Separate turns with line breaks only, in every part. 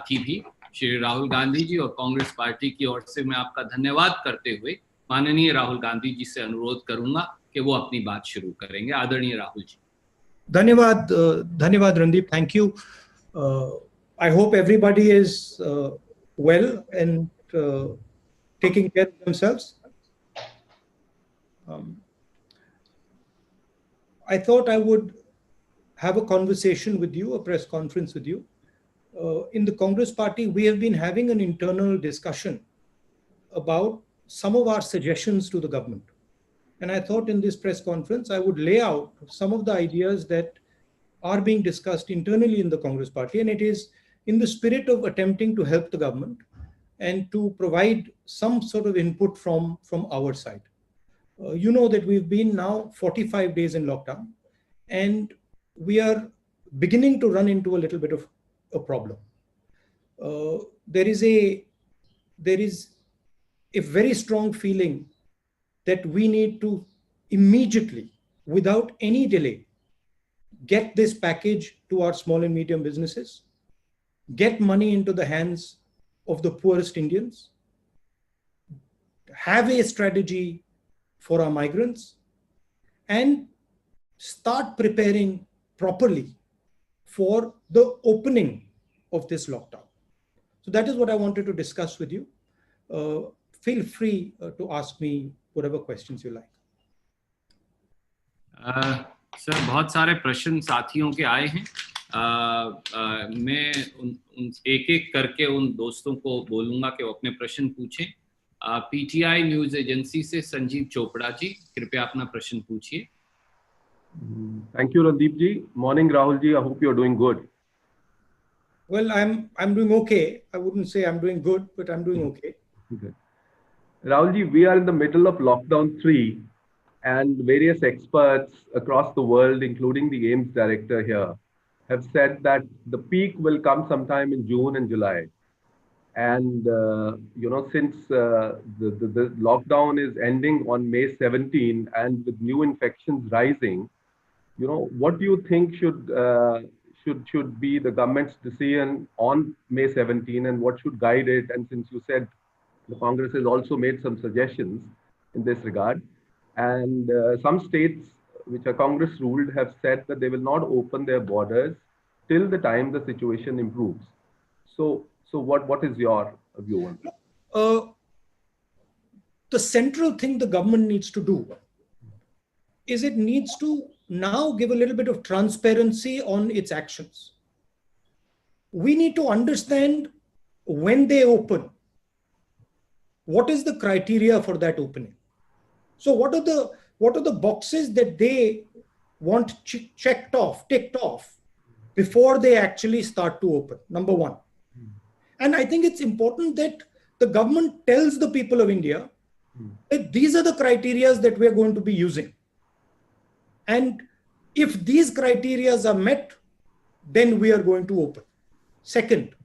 साथी भी श्री राहुल गांधी जी और कांग्रेस पार्टी की ओर से मैं आपका धन्यवाद करते हुए माननीय राहुल गांधी जी से अनुरोध करूंगा कि वो अपनी बात शुरू करेंगे। आदरणीय राहुल जी।
धन्यवाद, धन्यवाद Randeep, thank you. I hope everybody is well and taking care of themselves. I thought I would have a conversation with you, a press conference with you. In the Congress Party, we have been having an internal discussion about some of our suggestions to the government. And I thought in this press conference, I would lay out some of the ideas that are being discussed internally in the Congress Party. And it is in the spirit of attempting to help the government and to provide some sort of input from our side. You know that we've been now 45 days in lockdown, and we are beginning to run into a little bit of a problem. There is a very strong feeling that we need to immediately, without any delay, get this package to our small and medium businesses, get money into the hands of the poorest Indians, have a strategy for our migrants, and start preparing properly for the opening of this lockdown. So that is what I wanted to discuss with you. Feel free to ask me whatever questions you like.
Sir, बहुत सारे प्रश्न साथियों के आए हैं। मैं उन एक एक करके उन दोस्तों को बोलूंगा कि वो अपने प्रश्न पूछें। पीटीआई न्यूज एजेंसी से संजीव चोपड़ा जी, कृपया अपना प्रश्न पूछिए।
Thank you, Randeep ji. Morning, Rahul ji. I hope you're doing good.
Well, I'm doing okay. I wouldn't say I'm doing good, but I'm doing okay.
Good. Rahul ji, we are in the middle of lockdown 3, and various experts across the world, including the AIIMS director here, have said that the peak will come sometime in June and July. And, since the lockdown is ending on May 17 and with new infections rising, what do you think should be the government's decision on May 17 and what should guide it? And since you said the Congress has also made some suggestions in this regard, and some states which are Congress ruled have said that they will not open their borders till the time the situation improves. So what is your view on that?
The central thing the government needs to do is it needs to now give a little bit of transparency on its actions. We need to understand when they open, what is the criteria for that opening? So what are the boxes that they want ticked off before they actually start to open? Number one. And I think it's important that the government tells the people of India that these are the criteria that we're going to be using. And if these criteria are met, then we are going to open. Second,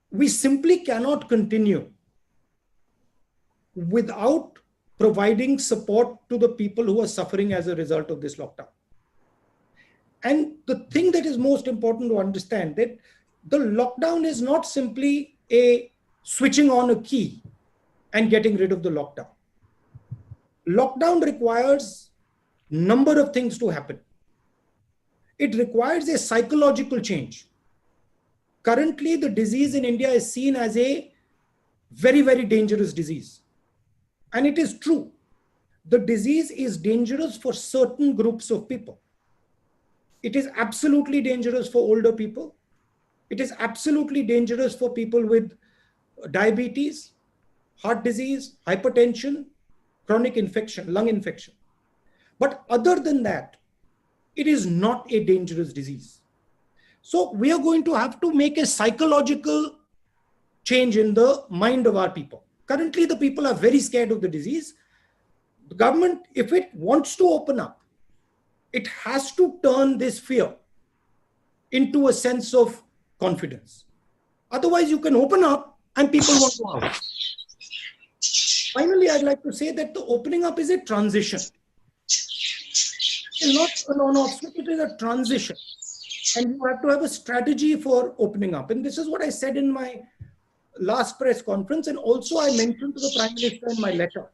we simply cannot continue without providing support to the people who are suffering as a result of this lockdown. And the thing that is most important to understand that the lockdown is not simply a switching on a key and getting rid of the lockdown. Lockdown requires a number of things to happen. It requires a psychological change. Currently, the disease in India is seen as a very, very dangerous disease. And it is true. The disease is dangerous for certain groups of people. It is absolutely dangerous for older people. It is absolutely dangerous for people with diabetes, heart disease, hypertension, chronic infection, lung infection. But other than that, it is not a dangerous disease. So we are going to have to make a psychological change in the mind of our people. Currently, the people are very scared of the disease. The government, if it wants to open up, it has to turn this fear into a sense of confidence. Otherwise, you can open up and people won't go out. Finally, I'd like to say that the opening up is a transition. It's not an on-off switch, it is a transition. and you have to have a strategy for opening up. And this is what I said in my last press conference, and also I mentioned to the Prime Minister in my letter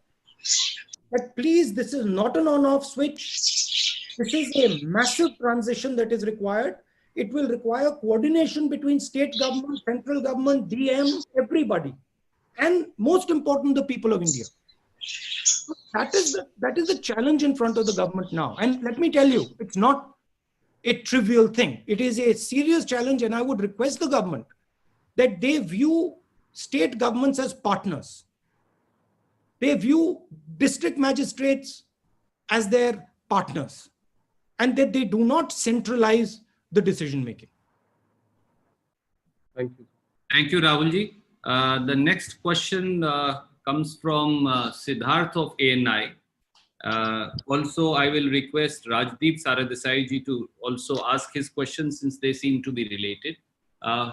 that please, this is not an on-off switch. This is a massive transition that is required. It will require coordination between state government, central government, DM, everybody, and most important, the people of India. That is the challenge in front of the government now. And let me tell you, it's not a trivial thing. It is a serious challenge, and I would request the government that they view state governments as partners. They view district magistrates as their partners, and that they do not centralize the decision making.
Thank you.
Thank you, Rahulji. The next question comes from Siddharth of ANI. Also, I will request Rajdeep Saradesai ji to also ask his questions since they seem to be related.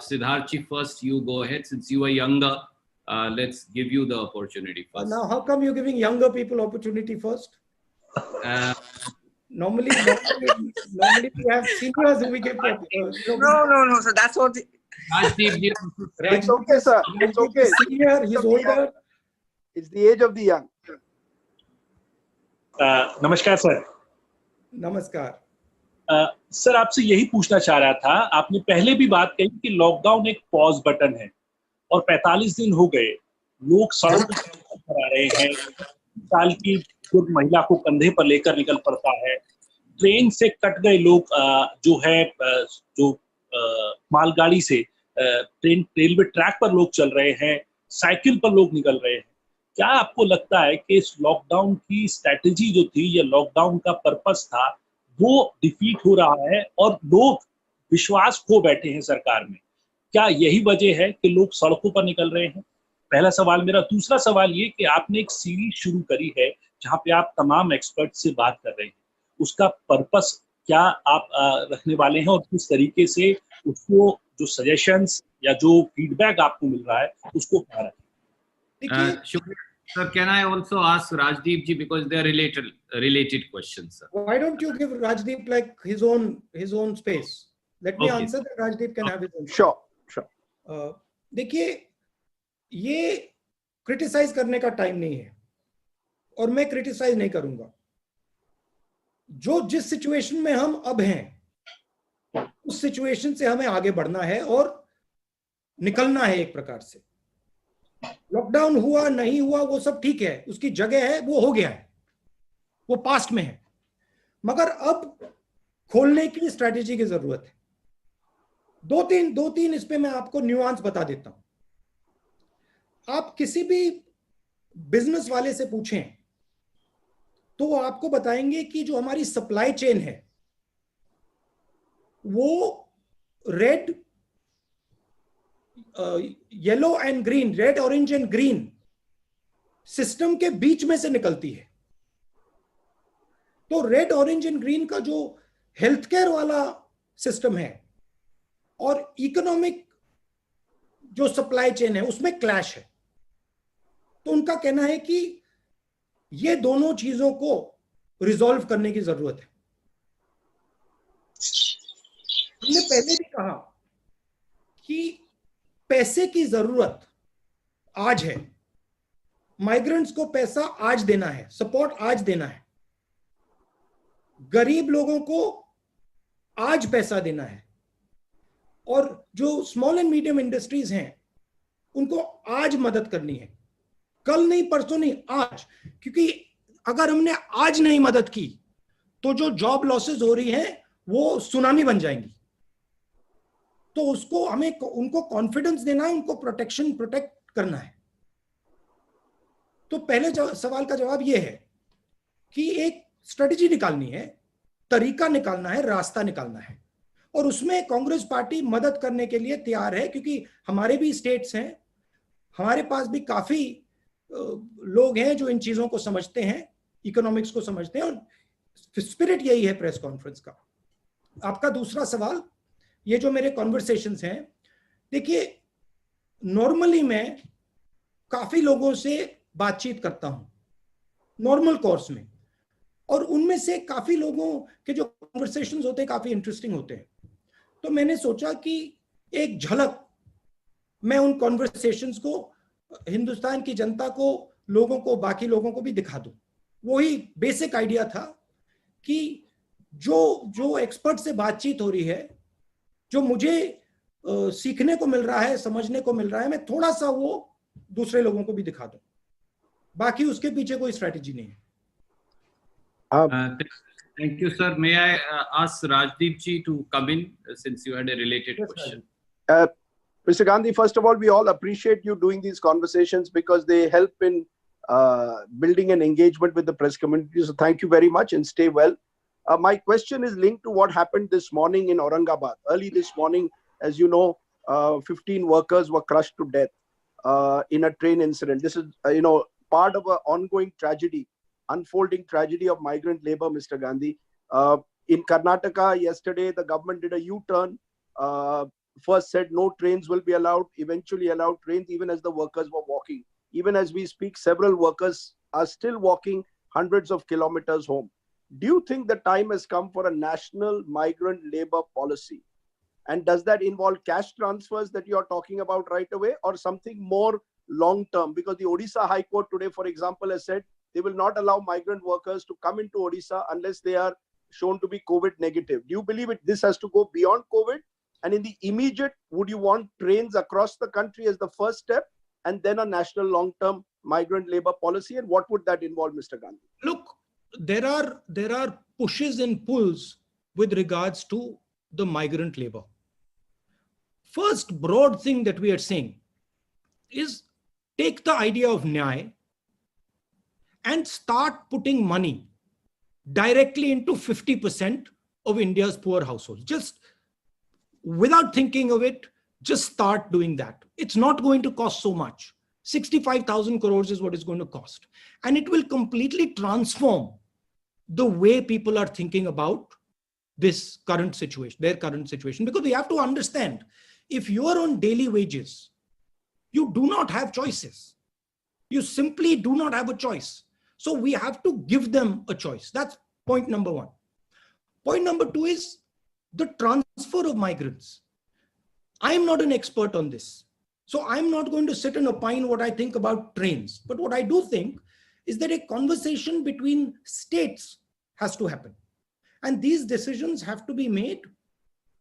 Siddharth ji, first you go ahead. Since you are younger, let's give you the opportunity first.
Now, how come you're giving younger people opportunity first? Normally we have seniors who we give.
No. So that's what.
Rajdeep ji,
It's okay, sir. It's okay.
Senior, he's older.
It's the age of the young.
नमस्कार sir.
नमस्कार।
Sir आपसे यही पूछना चाह रहा था, आपने पहले भी बात कही कि लॉकडाउन एक पॉज बटन है और 45 दिन हो गए, लोग सड़क पर आ रहे हैं, साल की बुजुर्ग महिला को कंधे पर लेकर निकल पड़ता है, ट्रेन से कट गए लोग जो है जो मालगाड़ी से रेलवे ट्रैक पर लोग चल रहे हैं, साइकिल पर लोग निकल रहे हैं। क्या आपको लगता है कि इस लॉकडाउन की स्ट्रैटेजी जो थी या लॉकडाउन का पर्पस था वो डिफीट हो रहा है और लोग विश्वास खो बैठे हैं सरकार में? क्या यही वजह है कि लोग सड़कों पर निकल रहे हैं? पहला सवाल मेरा। दूसरा सवाल ये कि आपने एक सीरीज शुरू करी है जहां पे आप तमाम एक्सपर्ट से बात कर रहे हैं, उसका पर्पस क्या आप रखने वाले हैं और किस तरीके से उसको जो सजेशंस या जो फीडबैक आपको मिल रहा है उसको क्या रखें?
Sir, can I also ask Rajdeep ji, because they are related questions, sir?
Why don't you give Rajdeep like his own space? Let me answer that. Rajdeep can have his own.
Sure.
देखिए, ये criticise करने का time नहीं है और मैं criticise नहीं करूंगा। जो जिस सिचुएशन में हम अब हैं उस सिचुएशन से हमें आगे बढ़ना है और निकलना है एक प्रकार से। लॉकडाउन हुआ नहीं हुआ वो सब ठीक है, उसकी जगह है, वो हो गया है, वो पास्ट में है, मगर अब खोलने की स्ट्रेटेजी की जरूरत है। दो तीन इस पे मैं आपको न्यूआंस बता देता हूं। आप किसी भी बिजनेस वाले से पूछें तो वो आपको बताएंगे कि जो हमारी सप्लाई चेन है वो red, yellow and green, red orange and green system के बीच में से निकलती है। तो रेड ऑरेंज एंड ग्रीन का जो हेल्थ केयर वाला सिस्टम है और इकोनॉमिक जो सप्लाई चेन है उसमें क्लैश है। तो उनका कहना है कि ये दोनों चीजों को रिजॉल्व करने की जरूरत है। हमने पहले भी कहा कि पैसे की जरूरत आज है, माइग्रेंट्स को पैसा आज देना है, सपोर्ट आज देना है, गरीब लोगों को आज पैसा देना है, और जो स्मॉल एंड मीडियम इंडस्ट्रीज हैं उनको आज मदद करनी है, कल नहीं, परसों नहीं, आज। क्योंकि अगर हमने आज नहीं मदद की तो जो जॉब लॉसेस हो रही हैं वो सुनामी बन जाएंगी। तो उसको हमें उनको कॉन्फिडेंस देना है, उनको प्रोटेक्ट करना है। तो पहले सवाल का जवाब यह है कि एक स्ट्रेटेजी निकालनी है, तरीका निकालना है, रास्ता निकालना है, और उसमें कांग्रेस पार्टी मदद करने के लिए तैयार है। क्योंकि हमारे भी स्टेट्स हैं, हमारे पास भी काफी लोग हैं जो इन चीजों को समझते हैं, इकोनॉमिक्स को समझते हैं, और स्पिरिट यही है प्रेस कॉन्फ्रेंस का। आपका दूसरा सवाल, ये जो मेरे कॉन्वर्सेशंस हैं, देखिए नॉर्मली मैं काफी लोगों से बातचीत करता हूं नॉर्मल कोर्स में, और उनमें से काफी लोगों के जो कॉन्वर्सेशंस होते हैं काफी इंटरेस्टिंग होते हैं। तो मैंने सोचा कि एक झलक मैं उन कॉन्वर्सेशंस को हिंदुस्तान की जनता को, लोगों को, बाकी लोगों को भी दिखा दूं। वही बेसिक आइडिया था कि जो एक्सपर्ट से बातचीत हो रही है, जो मुझे सीखने को मिल रहा है, समझने को मिल रहा है, मैं थोड़ा सा वो दूसरे लोगों को भी दिखा दूं। बाकी उसके पीछे कोई स्ट्रेटेजी नहीं है।
Thank you, sir. May I ask Rajdeep ji to come in since you had a related question?
Mr. Gandhi, first of all, we all appreciate you doing these conversations because they help in building an engagement with the press community. So thank you very much and stay well. My question is linked to what happened this morning in Aurangabad. Early this morning, as you know, 15 workers were crushed to death in a train incident. This is, part of an ongoing tragedy, unfolding tragedy of migrant labor, Mr. Gandhi. In Karnataka, yesterday, the government did a U-turn. First said no trains will be allowed, eventually allowed trains even as the workers were walking. Even as we speak, several workers are still walking hundreds of kilometers home. Do you think the time has come for a national migrant labor policy? And does that involve cash transfers that you are talking about right away, or something more long-term? Because the Odisha High Court today, for example, has said they will not allow migrant workers to come into Odisha unless they are shown to be COVID negative. Do you believe this has to go beyond COVID? And in the immediate, would you want trains across the country as the first step, and then a national long-term migrant labor policy? And what would that involve, Mr. Gandhi?
Look, there are pushes and pulls with regards to the migrant labor. First broad thing that we are saying is take the idea of Nyay and start putting money directly into 50% of India's poor households. Just without thinking of it, just start doing that. It's not going to cost so much. 65,000 crores is what it's going to cost. And it will completely transform the way people are thinking about this current situation, their current situation. Because we have to understand, if you are on daily wages, you do not have choices. You simply do not have a choice. So we have to give them a choice. That's point number one. Point number two is the transfer of migrants. I'm not an expert on this. So I'm not going to sit and opine what I think about trains. But what I do think is that a conversation between states has to happen. And these decisions have to be made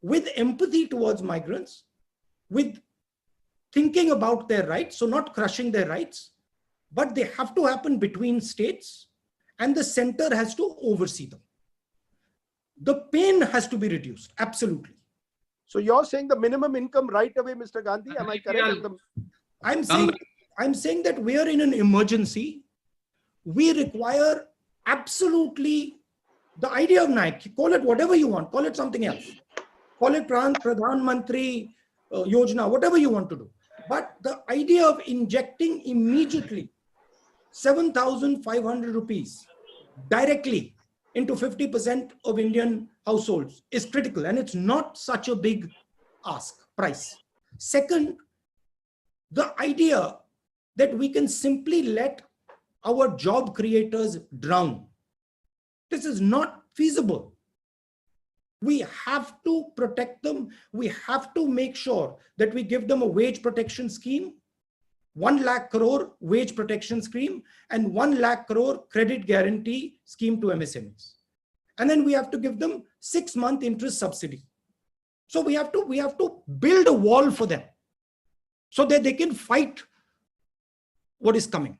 with empathy towards migrants, with thinking about their rights, so not crushing their rights, but they have to happen between states, and the center has to oversee them. The pain has to be reduced, absolutely.
So you're saying the minimum income right away, Mr. Gandhi? Am I correct?
I'm saying that we are in an emergency. We require absolutely the idea of Nike. Call it whatever you want. Call it something else. Call it Pradhan Mantri Yojana, whatever you want to do. But the idea of injecting immediately 7,500 rupees directly into 50% of Indian households is critical, and it's not such a big price. Second, the idea that we can simply let our job creators drown. This is not feasible. We have to protect them. We have to make sure that we give them a wage protection scheme, 1 lakh crore wage protection scheme, and 1 lakh crore credit guarantee scheme to MSMEs. And then we have to give them 6-month interest subsidy. So we have to build a wall for them so that they can fight what is coming.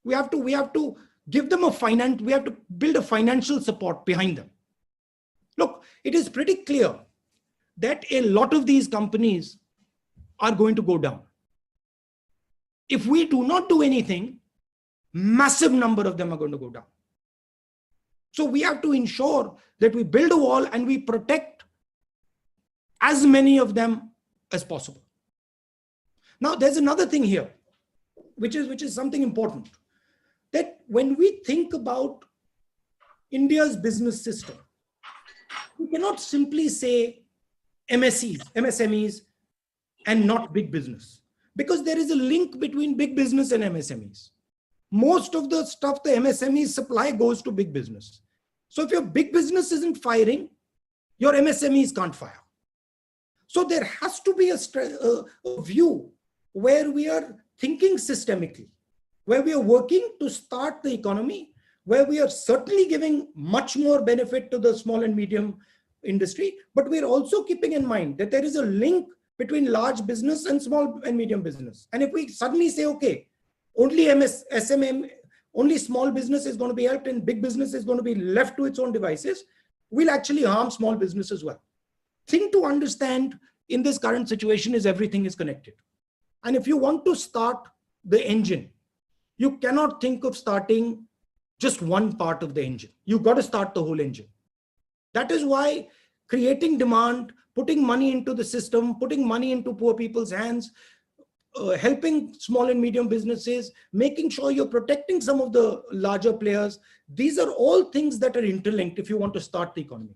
We have to give them we have to build a financial support behind them. Look, it is pretty clear that a lot of these companies are going to go down. If we do not do anything, massive number of them are going to go down. So we have to ensure that we build a wall and we protect as many of them as possible. Now, there's another thing here, which is something important, that when we think about India's business system, we cannot simply say MSMEs, and not big business, because there is a link between big business and MSMEs. Most of the stuff the MSMEs supply goes to big business. So if your big business isn't firing, your MSMEs can't fire. So there has to be a view where we are thinking systemically, where we are working to start the economy, where we are certainly giving much more benefit to the small and medium industry, but we're also keeping in mind that there is a link between large business and small and medium business. And if we suddenly say, okay, only SMM, only small business is going to be helped and big business is going to be left to its own devices, we'll actually harm small business as well. Thing to understand in this current situation is everything is connected. And if you want to start the engine, you cannot think of starting just one part of the engine. You've got to start the whole engine. That is why creating demand, putting money into the system, putting money into poor people's hands, helping small and medium businesses, making sure you're protecting some of the larger players. These are all things that are interlinked if you want to start the economy.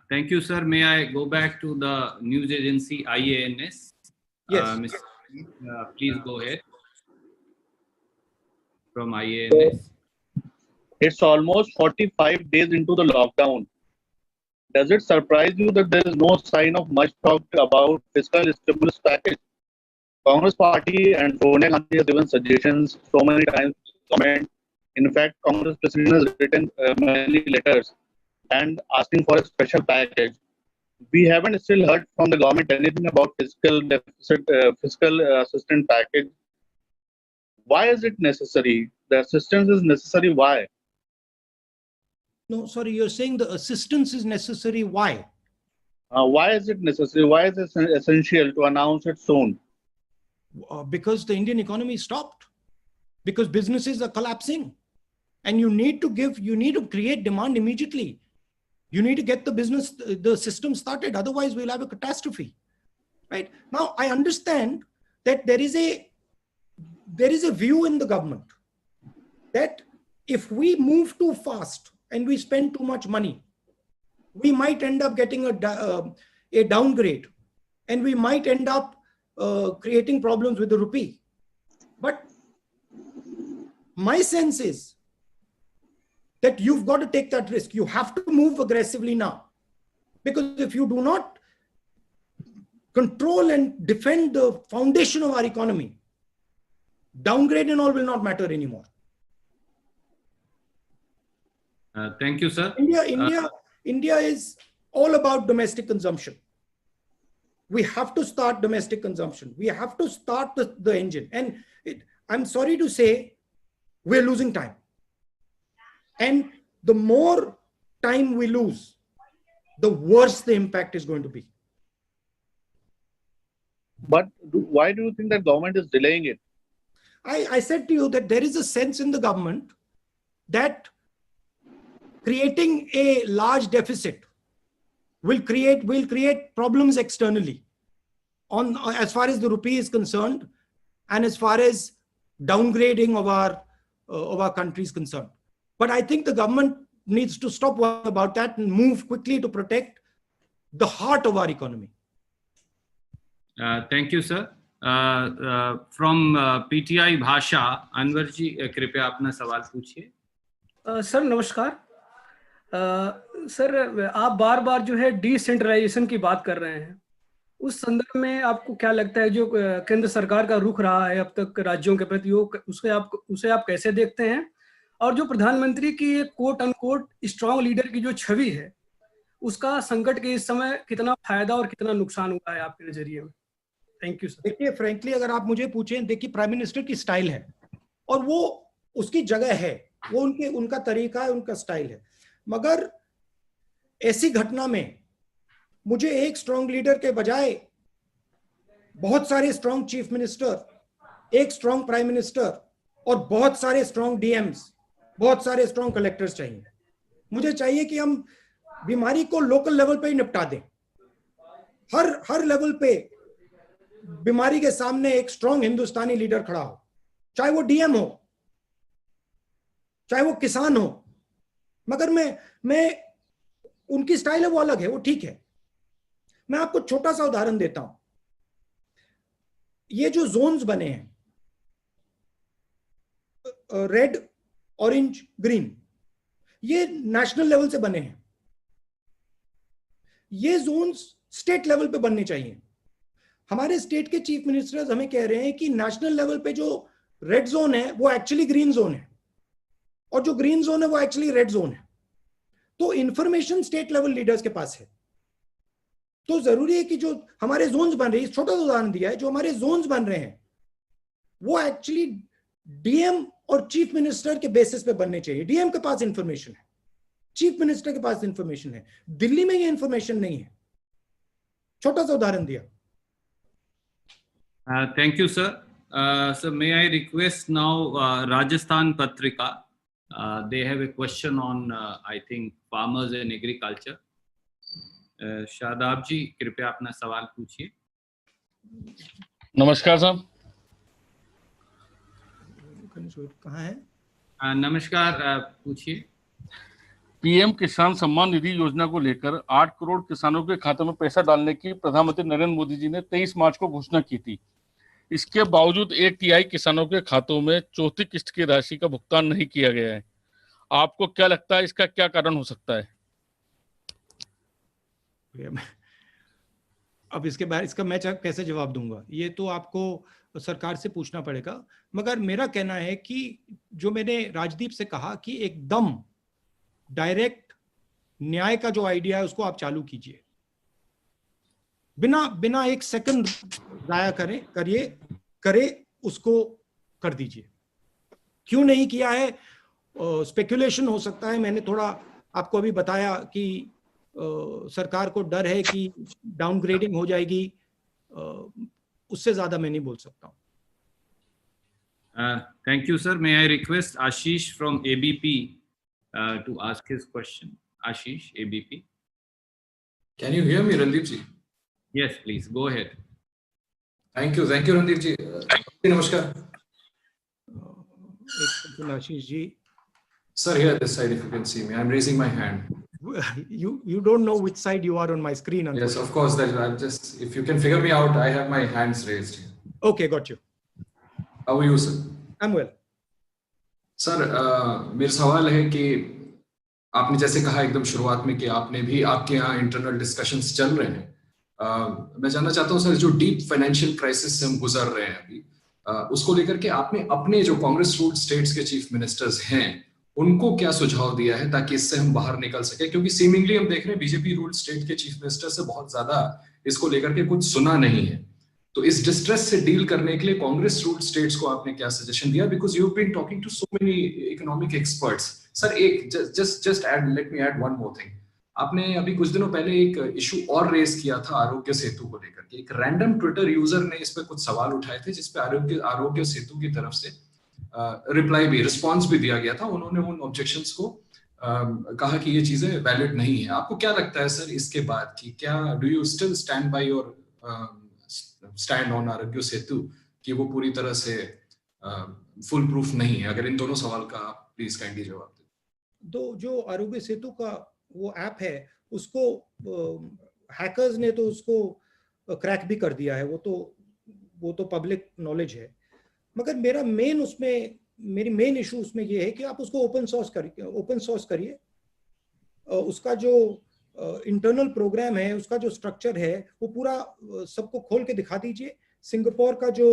Thank you, sir. May I go back to the news agency IANS?
Yes.
Mr. Please go ahead. From IANS.
It's almost 45 days into the lockdown. Does it surprise you that there is no sign of much talk about fiscal stimulus package? Congress party and Sonia Gandhi has given suggestions so many times to the government. In fact, Congress president has written many letters and asking for a special package. We haven't still heard from the government anything about fiscal deficit, fiscal assistance package. Why is it necessary? The assistance is necessary. Why?
No, sorry, you're saying the assistance is necessary. Why?
Why is it necessary? Why is it essential to announce it soon?
Because the Indian economy stopped, because businesses are collapsing, and you need to create demand immediately. You need to get the system started. Otherwise, we'll have a catastrophe. Right now, I understand that there is a view in the government that if we move too fast and we spend too much money, we might end up getting a downgrade, and we might end up creating problems with the rupee. But my sense is that you've got to take that risk. You have to move aggressively now, because if you do not control and defend the foundation of our economy, downgrade and all will not matter anymore.
Thank you, sir.
India is all about domestic consumption. We have to start domestic consumption. We have to start the engine. And I'm sorry to say, we're losing time. And the more time we lose, the worse the impact is going to be.
But why do you think that government is delaying it?
I said to you that there is a sense in the government that creating a large deficit will create problems externally as far as the rupee is concerned, and as far as downgrading of our country is concerned. But I think the government needs to stop worrying about that and move quickly to protect the heart of our economy.
Thank you, sir. From PTI भाषा, अनवर जी कृपया अपना सवाल पूछिए.
Sir नमस्कार. Sir आप बार बार जो है decentralisation की बात कर रहे हैं. उस संदर्भ में आपको क्या लगता है जो केंद्र सरकार का रुख रहा है अब तक राज्यों के प्रति, उसे आप कैसे देखते हैं? और जो प्रधानमंत्री की एक कोट अनकोट स्ट्रांग लीडर की जो छवि है, उसका संकट के इस समय कितना फायदा और कितना नुकसान हुआ है आपके नजरिए में? Thank you sir.
देखिए, फ्रैंकली अगर आप मुझे पूछें, देखिए प्राइम मिनिस्टर की स्टाइल है और वो उसकी जगह है, वो उनका तरीका है, उनका स्टाइल है. मगर ऐसी घटना में मुझे एक स्ट्रांग लीडर के बजाय बहुत सारे स्ट्रांग चीफ मिनिस्टर, एक स्ट्रांग प्राइम मिनिस्टर और बहुत सारे स्ट्रांग डीएम्स, बहुत सारे स्ट्रांग कलेक्टर्स चाहिए. मुझे चाहिए कि हम बीमारी को लोकल लेवल पे ही निपटा दें. हर लेवल पे बीमारी के सामने एक स्ट्रांग हिंदुस्तानी लीडर खड़ा हो, चाहे वो डीएम हो, चाहे वो किसान हो. मगर मैं उनकी स्टाइल है, वो अलग है, वो ठीक है. मैं आपको छोटा सा उदाहरण देता हूं. ये जो जोन्स बने हैं, रेड, ऑरेंज, ग्रीन, ये नेशनल लेवल से बने हैं. ये जोन्स स्टेट लेवल पे बनने चाहिए। हमारे स्टेट के चीफ मिनिस्टर्स हमें कह रहे हैं कि नेशनल लेवल पे जो रेड जोन है वो एक्चुअली ग्रीन जोन है, और जो ग्रीन जोन है वो एक्चुअली रेड जोन है। तो इंफॉर्मेशन स्टेट लेवल लीडर्स के पास है। तो जरूरी है कि जो हमारे जोन्स बन रहे हैं, छोटा सा उदाहरण दिया है, जो हमारे जोन्स बन रहे हैं वो एक्चुअली डीएम और चीफ मिनिस्टर के बेसिस पे बनने चाहिए। डीएम के पास इंफॉर्मेशन है, चीफ मिनिस्टर के पास इंफॉर्मेशन है, दिल्ली में ये इंफॉर्मेशन नहीं है। छोटा सा उदाहरण दिया।
Thank you, sir. So may I request now Rajasthan Patrika? They have a question on, I think, farmers and agriculture. Shadab जी, कृपया अपना सवाल पूछिए।
नमस्कार साहब।
कहाँ है?
नमस्कार, पूछिए।
पीएम किसान सम्मान निधि योजना को लेकर 8 करोड़ किसानों के खातों में पैसा डालने की प्रधानमंत्री नरेंद्र मोदी जी ने 23 मार्च को घोषणा की थी। इसके बावजूद 1 तिहाई किसानों के खातों में चौथी किस्त की राशि का भुगतान नहीं किया गया है। आपको क्या लगता है इसका क्या कारण हो सकता है?
अब इसका मैं कैसे जवाब दूंगा, ये तो आपको सरकार से पूछना पड़ेगा। मगर मेरा कहना है कि जो मैंने राजदीप से कहा कि एकदम डायरेक्ट न्याय का जो आइडिया है उसको आप चालू कीजिए, बिना एक सेकंड जाया करे उसको कर दीजिए। क्यों नहीं किया है, स्पेकुलेशन हो सकता है। मैंने थोड़ा आपको अभी बताया कि सरकार को डर है कि डाउनग्रेडिंग हो जाएगी, उससे ज्यादा मैं नहीं बोल सकता हूँ।
Thank you, sir. May I request Ashish from ABP to ask his question? Ashish, ABP.
Can you hear me, Randeep ji?
Yes, please go ahead.
Thank you, Randeep ji. Namaskar.
Ashish ji.
Sir, here this side, if you can see me, I'm raising my hand.
You don't know which side you are on my screen.
Yes, of course. That I'm just, if you can figure me out, I have my hands raised.
Okay, got you.
How are you, sir?
I'm well.
Sir, मेरा सवाल है कि आपने जैसे कहा एकदम शुरुआत में कि आपने भी आपके यहाँ इंटरनल डिस्कशंस चल रहे हैं। मैं जानना चाहता हूँ सर, जो डीप फाइनेंशियल क्राइसिस से हम गुजर रहे हैं अभी, उसको लेकर के आपने अपने जो कांग्रेस रूल्ड स्टेट्स के चीफ मिनिस्टर्स हैं उनको क्या सुझाव दिया है ताकि इससे हम बाहर निकल सके? क्योंकि सीमिंगली हम देख रहे हैं बीजेपी रूल्ड स्टेट के चीफ मिनिस्टर से बहुत ज्यादा इसको लेकर के कुछ सुना नहीं है। तो इस डिस्ट्रेस से डील करने के लिए कांग्रेस रूल्ड स्टेट्स को आपने क्या सजेशन दिया? Because you have been talking to so many economic experts. Sir, एक just add, let me add one more thing. आपने अभी कुछ दिनों पहले एक इशू और रेस किया था आरोग्य सेतु को लेकर के। एक रैंडम ट्विटर यूजर ने इस पर कुछ सवाल उठाए थे जिसपे आरोग्य सेतु की तरफ से रिप्लाई भी, रिस्पॉन्स भी दिया गया था। उन्होंने उन ऑब्जेक्शंस को कहा कि ये चीजें वैलिड नहीं है। आपको क्या लगता है सर इसके बाद की, क्या do you still stand by your stand on Aarogya Setu कि वो पूरी तरह से फुल प्रूफ नहीं है? अगर इन दोनों सवाल का प्लीज काइंडली जवाब दें।
तो जो आरोग्य सेतु का वो ऐप है उसको हैकर्स ने तो उसको क्रैक भी कर दिया है, वो तो पब्लिक नॉलेज है। मगर मेरी मेन इशू उसमें ये है कि आप उसको ओपन सोर्स करिए। उसका जो इंटरनल प्रोग्राम है, उसका जो स्ट्रक्चर है, वो पूरा सबको खोल के दिखा दीजिए। सिंगापुर का जो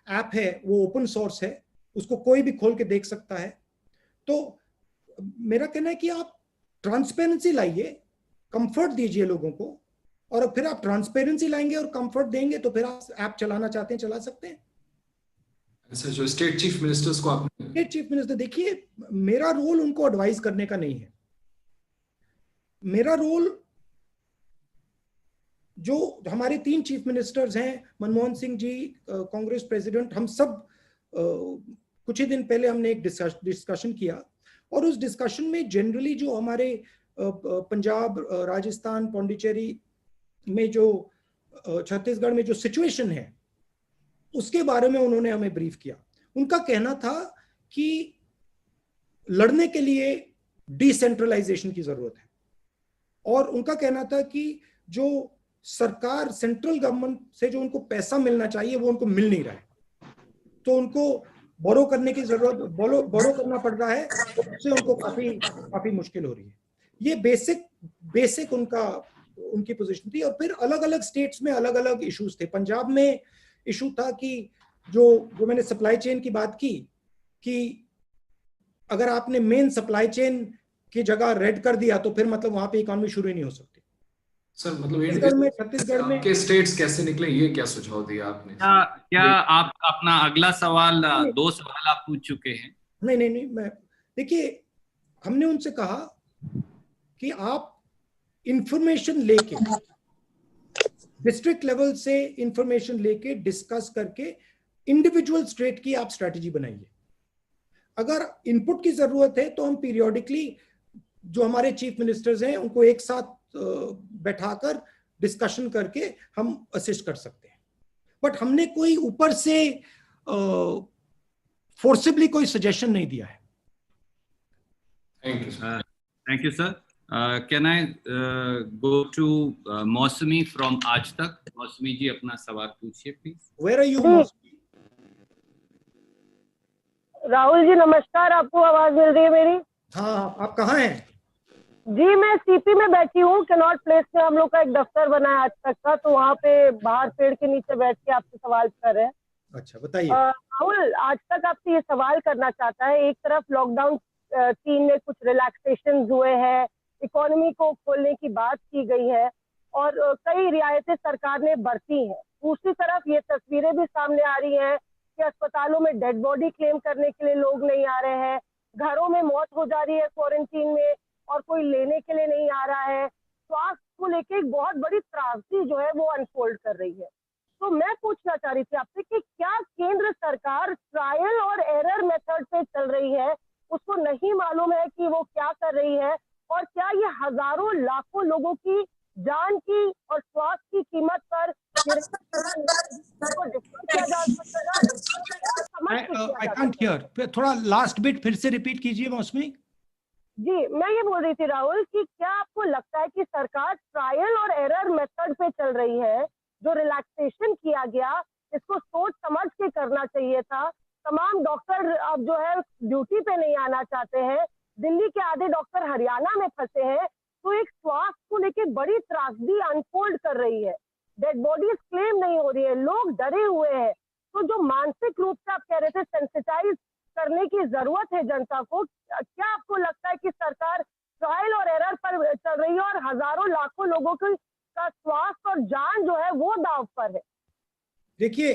ऐप है वो ओपन सोर्स है, उसको कोई भी खोल के देख सकता है। तो मेरा कहना है कि आप ट्रांसपेरेंसी लाइए, कंफर्ट दीजिए लोगों को, और फिर आप ट्रांसपेरेंसी लाएंगे और कंफर्ट देंगे तो फिर आप ऐप चलाना चाहते हैं चला सकते हैं।
सर, जो स्टेट चीफ मिनिस्टर्स को आपने,
स्टेट चीफ मिनिस्टर, देखिए मेरा रोल उनको एडवाइस करने का नहीं है। मेरा रोल, जो हमारे 3 चीफ मिनिस्टर्स हैं, मनमोहन सिंह जी, कांग्रेस प्रेसिडेंट, हम सब कुछ ही दिन पहले हमने एक डिस्कशन किया, और उस डिस्कशन में जनरली जो हमारे पंजाब, राजस्थान, पौंडीचेरी में जो छत्तीसगढ़ में जो सिचुएशन है उसके बारे में उन्होंने हमें ब्रीफ किया। उनका कहना था कि लड़ने के लिए डिसेंट्रलाइजेशन की जरूरत है, और उनका कहना था कि जो सरकार, सेंट्रल गवर्नमेंट से जो उनको पैसा मिलना चाहिए वो उनको मिल नहीं रहा है, तो उनको बोरो करने की जरूरत, बोरो करना पड़ रहा है, उससे उनको काफी मुश्किल हो रही है। ये बेसिक उनका उनकी पोजीशन थी। और फिर अलग अलग स्टेट्स में अलग अलग इश्यूज थे। पंजाब में इशू था कि जो मैंने सप्लाई चेन की बात की, कि अगर आपने मेन सप्लाई चेन की जगह रेड कर दिया तो फिर मतलब वहां पे इकोनॉमी शुरू ही नहीं हो सकती।
सर मतलब
छत्तीसगढ़ में
आपके स्टेट्स कैसे निकले, ये क्या सुझाव दिया आपने?
क्या आप अपना अगला सवाल, 2 सवाल आप पूछ चुके हैं?
नहीं, मैं देखिए, हमने उनसे कहा कि आप इंफॉर्मेशन लेके, डिस्ट्रिक्ट लेवल से इंफॉर्मेशन लेके डिस्कस करके इंडिविजुअल स्टेट की आप स्ट्रेटजी बनाइए। अगर इनपुट की जरूरत है तो हम पीरियोडिकली जो हमारे चीफ मिनिस्टर्स हैं उनको एक साथ बैठाकर डिस्कशन करके हम असिस्ट कर सकते हैं। बट हमने कोई ऊपर से फोर्सिबली कोई सजेशन नहीं दिया है।
Thank you sir. Can I go to Mausami from Aaj Tak? मौसमी जी अपना सवाल पूछिए प्लीज।
वेयर आर यू मौसमी?
राहुल जी नमस्कार, आपको आवाज मिल रही है मेरी?
हाँ, आप कहाँ हैं?
जी मैं सीपी में बैठी हूँ, कैनॉट प्लेस में हम लोग का एक दफ्तर बना है आज तक का, तो वहाँ पे बाहर पेड़ के नीचे बैठ के आपसे सवाल कर रहे हैं।
अच्छा बताइए।
राहुल, आज तक आपसे ये सवाल करना चाहता है, एक तरफ लॉकडाउन 3 में कुछ रिलैक्सेशन हुए हैं, इकोनॉमी को खोलने की बात की गई है और कई रियायतें सरकार ने बरती हैं। दूसरी तरफ ये तस्वीरें भी सामने आ रही हैं कि अस्पतालों में डेड बॉडी क्लेम करने के लिए लोग नहीं आ रहे हैं, घरों में मौत हो जा रही है क्वारंटीन में और कोई लेने के लिए नहीं आ रहा है। स्वास्थ्य को लेकर एक बहुत बड़ी त्रासदी जो है वो अनफोल्ड कर रही है। तो मैं पूछना चाह रही थी आपसे कि क्या केंद्र सरकार ट्रायल और एरर मेथड पे चल रही है, उसको नहीं मालूम है कि वो क्या कर रही है, और क्या ये हजारों लाखों लोगों की जान की और स्वास्थ्य की कीमत पर
आई कांट हियर, थोड़ा लास्ट बिट फिर से रिपीट कीजिए मौसमी
जी। मैं ये बोल रही थी राहुल कि क्या आपको लगता है कि सरकार ट्रायल और एरर मेथड पे चल रही है? जो रिलैक्सेशन किया गया इसको सोच समझ के करना चाहिए था। तमाम डॉक्टर अब जो है ड्यूटी पे नहीं आना चाहते हैं, दिल्ली के आधे डॉक्टर हरियाणा में फंसे हैं, तो एक स्वास्थ्य को लेकर बड़ी त्रासदी अनफोल्ड कर रही है। डेड बॉडीज क्लेम नहीं हो रही है, लोग डरे हुए हैं। तो जो मानसिक रूप से आप कह रहे थे सेंसिटाइज करने की जरूरत है जनता को, क्या आपको लगता है कि सरकार ट्रायल और एरर पर चल रही है और हजारों लाखों लोगों का स्वास्थ्य और जान जो है वो दांव पर है?
देखिए,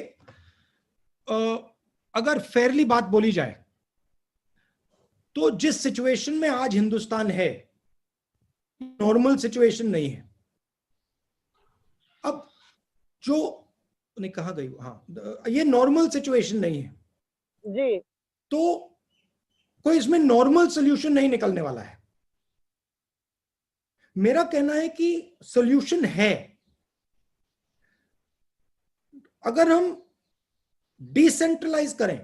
अगर फेयरली बात बोली जाए तो जिस सिचुएशन में आज हिंदुस्तान है, नॉर्मल सिचुएशन नहीं है। अब जो नहीं कहा गई, हाँ, ये नॉर्मल सिचुएशन नहीं है
जी,
तो कोई इसमें नॉर्मल सॉल्यूशन नहीं निकलने वाला है। मेरा कहना है कि सॉल्यूशन है। अगर हम डिसेंट्रलाइज करें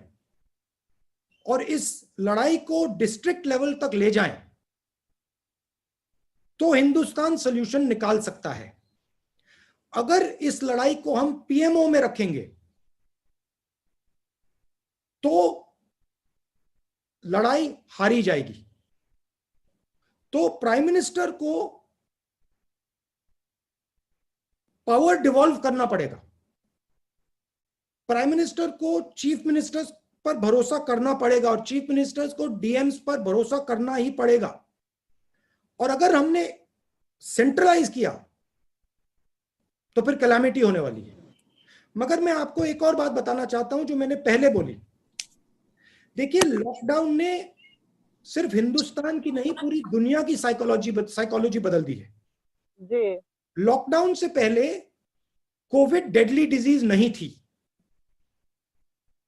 और इस लड़ाई को डिस्ट्रिक्ट लेवल तक ले जाएं तो हिंदुस्तान सॉल्यूशन निकाल सकता है। अगर इस लड़ाई को हम पीएमओ में रखेंगे तो लड़ाई हारी जाएगी। तो प्राइम मिनिस्टर को पावर डिवॉल्व करना पड़ेगा। प्राइम मिनिस्टर को चीफ मिनिस्टर्स पर भरोसा करना पड़ेगा और चीफ मिनिस्टर्स को डीएम्स पर भरोसा करना ही पड़ेगा। और अगर हमने सेंट्रलाइज किया तो फिर कैलामिटी होने वाली है। मगर मैं आपको एक और बात बताना चाहता हूं जो मैंने पहले बोली। देखिए, लॉकडाउन ने सिर्फ हिंदुस्तान की नहीं, पूरी दुनिया की साइकोलॉजी बदल दी है
जी।
लॉकडाउन से पहले कोविड डेडली डिजीज नहीं थी।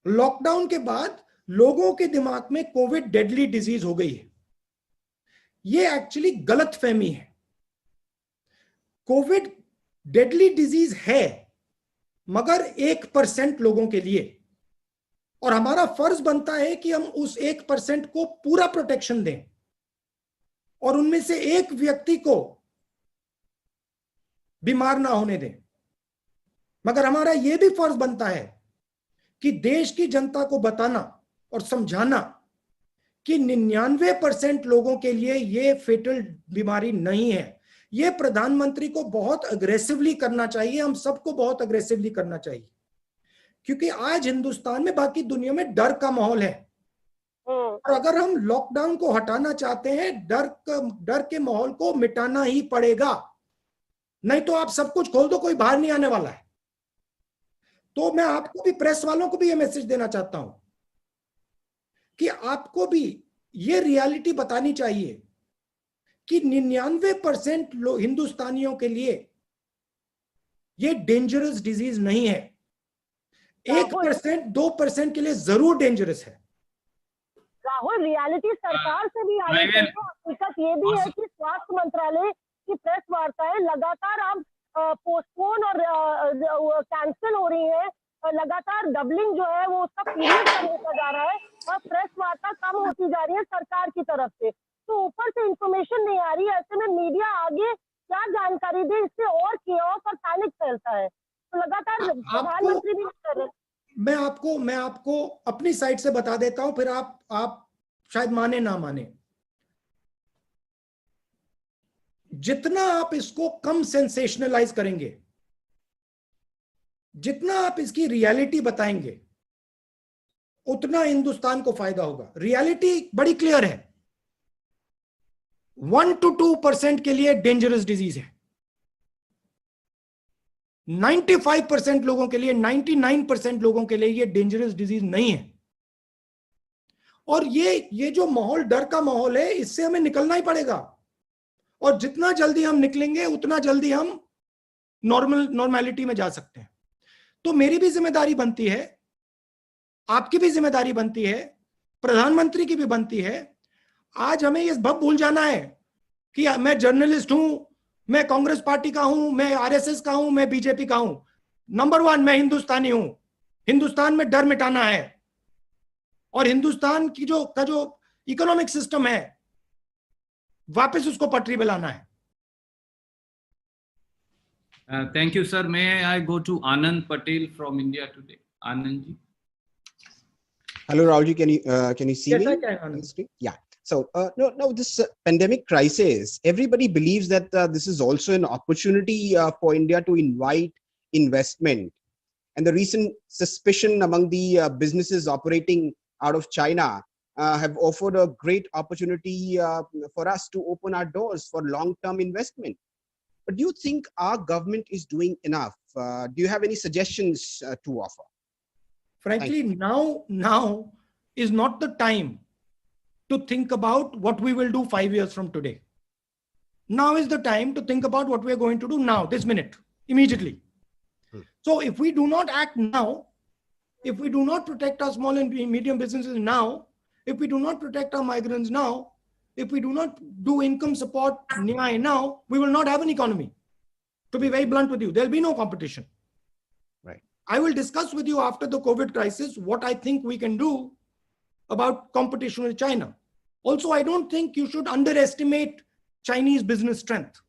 लॉकडाउन के बाद लोगों के दिमाग में कोविड डेडली डिजीज हो गई है। ये एक्चुअली गलत फहमी है। कोविड डेडली डिजीज है मगर 1% लोगों के लिए, और हमारा फर्ज बनता है कि हम उस 1% को पूरा प्रोटेक्शन दें और उनमें से एक व्यक्ति को बीमार ना होने दें। मगर हमारा यह भी फर्ज बनता है कि देश की जनता को बताना और समझाना कि 99% लोगों के लिए यह फेटल बीमारी नहीं है। ये प्रधानमंत्री को बहुत अग्रेसिवली करना चाहिए, हम सबको बहुत अग्रेसिवली करना चाहिए, क्योंकि आज हिंदुस्तान में, बाकी दुनिया में डर का माहौल है। और अगर हम लॉकडाउन को हटाना चाहते हैं, डर के माहौल को मिटाना ही पड़ेगा, नहीं तो आप सब कुछ खोल दो, कोई बाहर नहीं आने वाला है। तो मैं आपको भी, प्रेस वालों को भी ये मैसेज देना चाहता हूं कि आपको भी ये रियलिटी बतानी चाहिए कि 99% हिंदुस्तानियों के लिए ये डेंजरस डिजीज नहीं है। 1% 2% के लिए जरूर डेंजरस है।
राहुल, रियलिटी सरकार से भी आई है। हकीकत ये भी है कि स्वास्थ्य मंत्रालय की प्रेस वार्ताएं लगातार अब पोस्टपोन और कैंसिल हो रही है, लगातार डबलिंग जो है वो उसका पीरियड कम होता जा रहा है और प्रेस वार्ता कम होती जा रही है सरकार की तरफ से। तो ऊपर से इंफॉर्मेशन नहीं आ रही है, ऐसे में मीडिया आगे क्या जानकारी दे, इससे और केओस और पैनिक फैलता है। तो लगातार प्रधानमंत्री भी कर रहे हैं।
मैं आपको अपनी साइड से बता देता हूं, फिर आप शायद माने ना माने। जितना आप इसको कम सेंसेशनलाइज करेंगे, जितना आप इसकी रियलिटी बताएंगे, उतना हिंदुस्तान को फायदा होगा। रियलिटी बड़ी क्लियर है, 1 to 2% के लिए डेंजरस डिजीज है, 95% लोगों के लिए, 99% लोगों के लिए ये डेंजरस डिजीज नहीं है। और ये जो माहौल, डर का माहौल है, इससे हमें निकलना ही पड़ेगा। और जितना जल्दी हम निकलेंगे, उतना जल्दी हम नॉर्मेलिटी में जा सकते हैं। तो मेरी भी जिम्मेदारी बनती है, आपकी भी जिम्मेदारी बनती है, प्रधानमंत्री की भी बनती है। आज हमें ये भूल जाना है कि मैं जर्नलिस्ट हूं, मैं कांग्रेस पार्टी का हूं, मैं आरएसएस का हूं, मैं बीजेपी का हूं। नंबर 1, मैं हिंदुस्तानी हूं। हिंदुस्तान में डर मिटाना है और हिंदुस्तान की जो इकोनॉमिक सिस्टम है, वापस उसको पटरी पे लाना है।
Thank you, sir. May I go to Anand Patel from India Today? Anand ji.
Hello, Rahulji. Can you see me?
Yes, I can, Anand.
Yeah. So no, this pandemic crisis, everybody believes that this is also an opportunity for India to invite investment. And the recent suspicion among the businesses operating out of China have offered a great opportunity for us to open our doors for long-term investment. But do you think our government is doing enough? Do you have any suggestions to offer?
Frankly, now is not the time to think about what we will do 5 years from today. Now is the time to think about what we are going to do now, this minute, immediately. So if we do not act now, if we do not protect our small and medium businesses now, if we do not protect our migrants now, if we do not do income support now, we will not have an economy. To be very blunt with you, there'll be no competition.
Right.
I will discuss with you after the COVID crisis what I think we can do about competition with China. Also, I don't think you should underestimate Chinese business strength.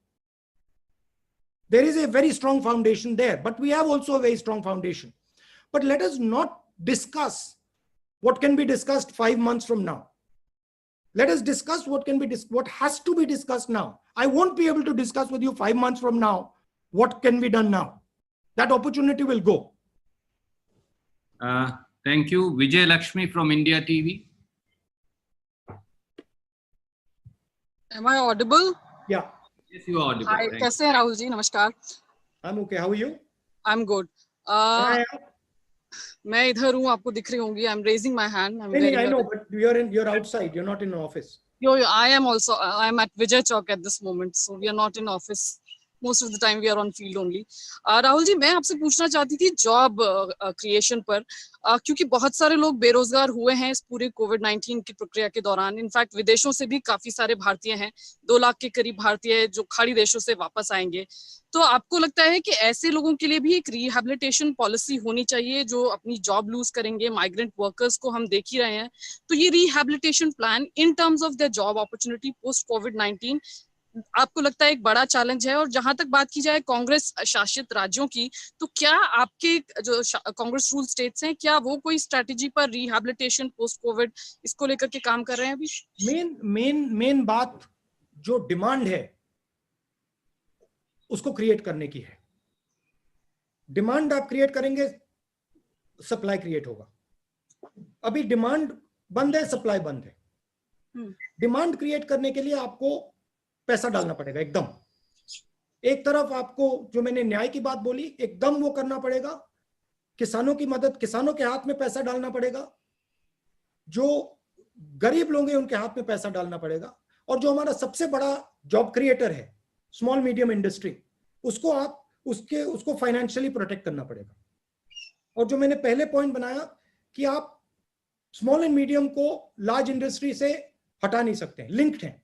There is a very strong foundation there, but we have also a very strong foundation. But let us not discuss what can be discussed 5 months from now. Let us discuss what has to be discussed now. I won't be able to discuss with you 5 months from now what can be done now. That opportunity will go.
Thank you. Vijay Lakshmi from India TV.
Am I audible?
Yeah.
Yes, you are audible.
Hi, कैसे हैं राहुल जी? नमस्कार.
I'm okay. How are you?
I'm good. मैं इधर हूँ, आपको दिख रही होंगी. I'm raising my hand.
I know, but you're outside. You're not in office.
I am also. I'm at Vijay Chowk at this moment, so we are not in office. Most of the time we are on field only. Rahul ji, मैं आपसे पूछना चाहती थी job creation पर, क्योंकि बहुत सारे लोग बेरोजगार हुए हैं इस पूरे कोविड-19 की प्रक्रिया के दौरान. इनफैक्ट विदेशों से भी काफी सारे भारतीय हैं, 2 लाख के करीब भारतीय जो खाड़ी देशों से वापस आएंगे. तो आपको लगता है कि ऐसे लोगों के लिए भी एक रिहैबिलिटेशन पॉलिसी होनी चाहिए जो अपनी जॉब लूज करेंगे? माइग्रेंट वर्कर्स को हम देख ही रहे हैं. तो ये rehabilitation plan in terms of their job opportunity post कोविड-19 आपको लगता है एक बड़ा चैलेंज है? और जहां तक बात की जाए कांग्रेस शासित राज्यों की, तो क्या आपके जो कांग्रेस रूल स्टेट्स हैं, क्या वो कोई स्ट्रेटेजी पर रिहैबिलिटेशन पोस्ट कोविड इसको लेकर के काम कर रहे हैं अभी?
मेन बात जो डिमांड है उसको क्रिएट करने की है। डिमांड आप क्रिएट करेंगे, सप्लाई क्रिएट होगा। अभी डिमांड बंद है, सप्लाई बंद है। डिमांड क्रिएट करने के लिए आपको पैसा डालना पड़ेगा एकदम। एक तरफ आपको, जो मैंने न्याय की बात बोली, एकदम वो करना पड़ेगा, किसानों की मदद, किसानों के हाथ में पैसा डालना पड़ेगा, जो गरीब लोग हैं उनके हाथ में पैसा डालना पड़ेगा, और जो हमारा सबसे बड़ा जॉब क्रिएटर है स्मॉल मीडियम इंडस्ट्री, उसको आप उसको फाइनेंशियली प्रोटेक्ट करना पड़ेगा। और जो मैंने पहले पॉइंट बनाया कि आप स्मॉल एंड मीडियम को लार्ज इंडस्ट्री से हटा नहीं सकते, लिंक्ड हैं,